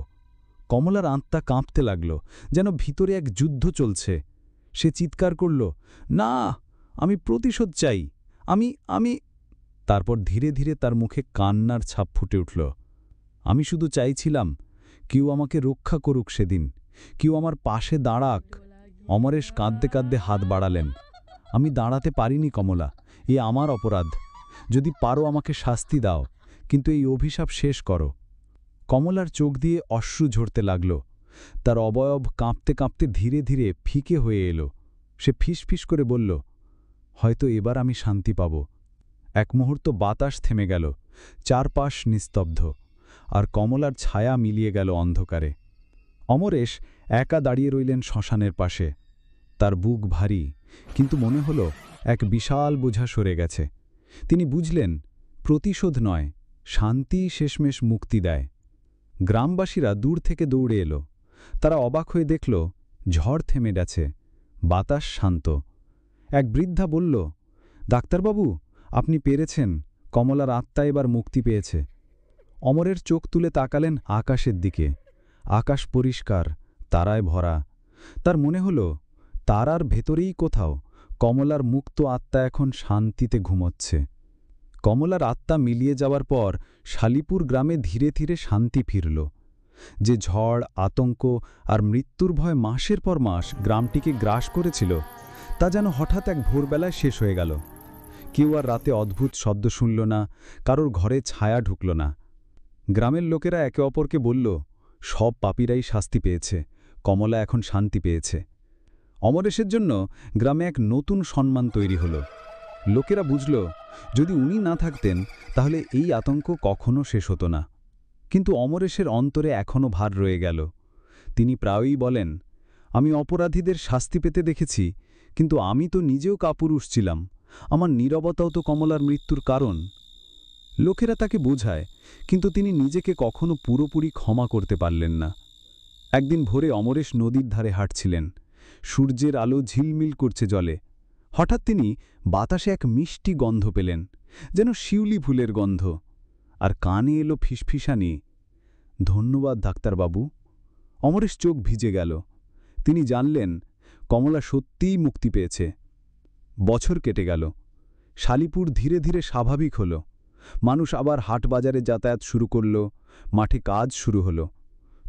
কমলার আত্মা কাঁপতে লাগল, যেন ভিতরে এক যুদ্ধ চলছে। সে চিৎকার করল, না, আমি প্রতিশোধ চাই, আমি। তারপর ধীরে ধীরে তার মুখে কান্নার ছাপ ফুটে উঠল। আমি শুধু চাইছিলাম কেউ আমাকে রক্ষা করুক, সেদিন কেউ আমার পাশে দাঁড়াক। অমরেশ কাঁদতে কাঁদতে হাত বাড়ালেন। আমি দাঁড়াতে পারিনি কমলা, এ আমার অপরাধ। যদি পারো আমাকে শাস্তি দাও, কিন্তু এই অভিশাপ শেষ করো। কমলার চোখ দিয়ে অশ্রু ঝরতে লাগল। তার অবয়ব কাঁপতে কাঁপতে ধীরে ধীরে ফিকে হয়ে এলো। সে ফিসফিস করে বলল, হয়তো এবার আমি শান্তি পাব। এক মুহূর্ত বাতাস থেমে গেল, চারপাশ নিস্তব্ধ, আর কমলার ছায়া মিলিয়ে গেল অন্ধকারে। অমরেশ একা দাঁড়িয়ে রইলেন শ্মশানের পাশে। তার বুক ভারী, কিন্তু মনে হল এক বিশাল বোঝা সরে গেছে। তিনি বুঝলেন, প্রতিশোধ নয়, শান্তি শেষমেশ মুক্তি দেয়। গ্রামবাসীরা দূর থেকে দৌড়ে এলো। তারা অবাক হয়ে দেখল, ঝড় থেমে গেছে, বাতাস শান্ত। এক বৃদ্ধা বলল, ডাক্তারবাবু, আপনি পেরেছেন, কমলার আত্মা এবার মুক্তি পেয়েছে। অমরের চোখ তুলে তাকালেন আকাশের দিকে। আকাশ পরিষ্কার, তারায় ভরা। তার মনে হল, তারার ভেতরেই কোথাও কমলার মুক্ত আত্মা এখন শান্তিতে ঘুমোচ্ছে। কমলার আত্মা মিলিয়ে যাওয়ার পর শালিপুর গ্রামে ধীরে ধীরে শান্তি ফিরল। যে ঝড়, আতঙ্ক আর মৃত্যুর ভয় মাসের পর মাস গ্রামটিকে গ্রাস করেছিল, তা যেন হঠাৎ এক ভোরবেলায় শেষ হয়ে গেল। কেউ আর রাতে অদ্ভুত শব্দ শুনল না, কারোর ঘরে ছায়া ঢুকল না। গ্রামের লোকেরা একে অপরকে বলল, সব পাপীরাই শাস্তি পেয়েছে, কমলা এখন শান্তি পেয়েছে। অমরেশের জন্য গ্রামে এক নতুন সম্মান তৈরি হল। লোকেরা বুঝল, যদি উনি না থাকতেন তাহলে এই আতঙ্ক কখনো শেষ হতো না। কিন্তু অমরেশের অন্তরে এখনও ভার রয়ে গেল। তিনি প্রায়ই বলেন, আমি অপরাধীদের শাস্তি পেতে দেখেছি, কিন্তু আমি তো নিজেও কাপুরুষ ছিলাম। আমার নীরবতাও তো কমলার মৃত্যুর কারণ। লোকেরা তাকে বোঝায়, কিন্তু তিনি নিজেকে কখনো পুরোপুরি ক্ষমা করতে পারলেন না। একদিন ভোরে অমরেশ নদীর ধারে হাঁটছিলেন। সূর্যের আলো ঝিলমিল করছে জলে। হঠাৎ তিনি বাতাসে এক মিষ্টি গন্ধ পেলেন, যেন শিউলি ফুলের গন্ধ। আর কানে এলো ফিসফিসানি, ধন্যবাদ ডাক্তারবাবু। অমরেশ চোখ ভিজে গেল। তিনি জানলেন, কমলা সত্যিই মুক্তি পেয়েছে। বছর কেটে গেল। শালিপুর ধীরে ধীরে স্বাভাবিক হল। মানুষ আবার হাট বাজারে যাতায়াত শুরু করল, মাঠে কাজ শুরু হলো।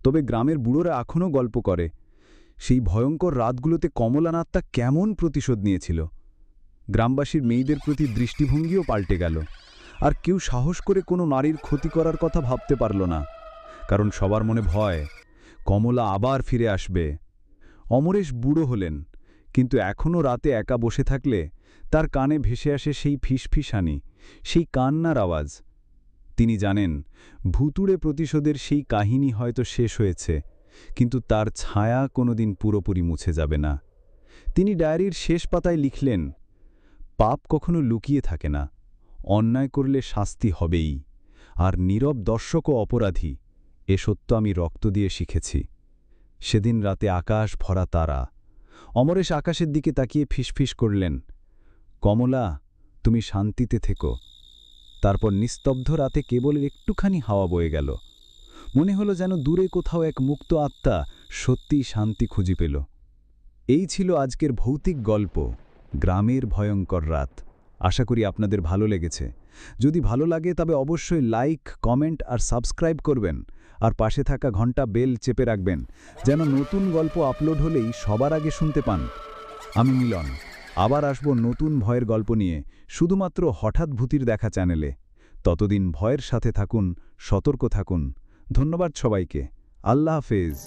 তবে গ্রামের বুড়োরা এখনও গল্প করে, সেই ভয়ঙ্কর রাতগুলোতে কমলার আত্মা কেমন প্রতিশোধ নিয়েছিল। গ্রামবাসীর মেয়েদের প্রতি দৃষ্টিভঙ্গিও পাল্টে গেল। আর কেউ সাহস করে কোনো নারীর ক্ষতি করার কথা ভাবতে পারল না, কারণ সবার মনে ভয়, কমলা আবার ফিরে আসবে। অমরেশ বুড়ো হলেন, কিন্তু এখনও রাতে একা বসে থাকলে তার কানে ভেসে আসে সেই ফিসফিসানি, সেই কান্নার আওয়াজ। তিনি জানেন, ভুতুড়ে প্রতিশোধের সেই কাহিনী হয়তো শেষ হয়েছে, কিন্তু তার ছায়া কোনোদিন পুরোপুরি মুছে যাবে না। তিনি ডায়েরির শেষ পাতায় লিখলেন, পাপ কখনো লুকিয়ে থাকে না, অন্যায় করলে শাস্তি হবেই। আর নীরব দর্শক ও অপরাধী, এ সত্য আমি রক্ত দিয়ে শিখেছি। সেদিন রাতে আকাশ ভরা তারা। অমরেশ আকাশের দিকে তাকিয়ে ফিসফিস করলেন, কমলা, তুমি শান্তিতে থেকো। তারপর নিস্তব্ধ রাতে কেবল একটুখানি হাওয়া বয়ে গেল। মনে হলো যেন দূরে কোথাও এক মুক্ত আত্মা সত্যিই শান্তি খুঁজে পেল। এই ছিল আজকের ভৌতিক গল্প, গ্রামের ভয়ঙ্কর রাত। আশা করি আপনাদের ভালো লেগেছে। যদি ভালো লাগে তবে অবশ্যই লাইক, কমেন্ট আর সাবস্ক্রাইব করবেন, আর পাশে থাকা ঘন্টা বেল চেপে রাখবেন, যেন নতুন গল্প আপলোড হলেই সবার আগে শুনতে পান। আমি মিলন, আবার আসব নতুন ভয়ের গল্প নিয়ে, শুধুমাত্র হঠাৎ ভূতির দেখা চ্যানেলে। ততদিন ভয়ের সাথে থাকুন, সতর্ক থাকুন। ধন্যবাদ সবাইকে। আল্লাহ হাফেজ।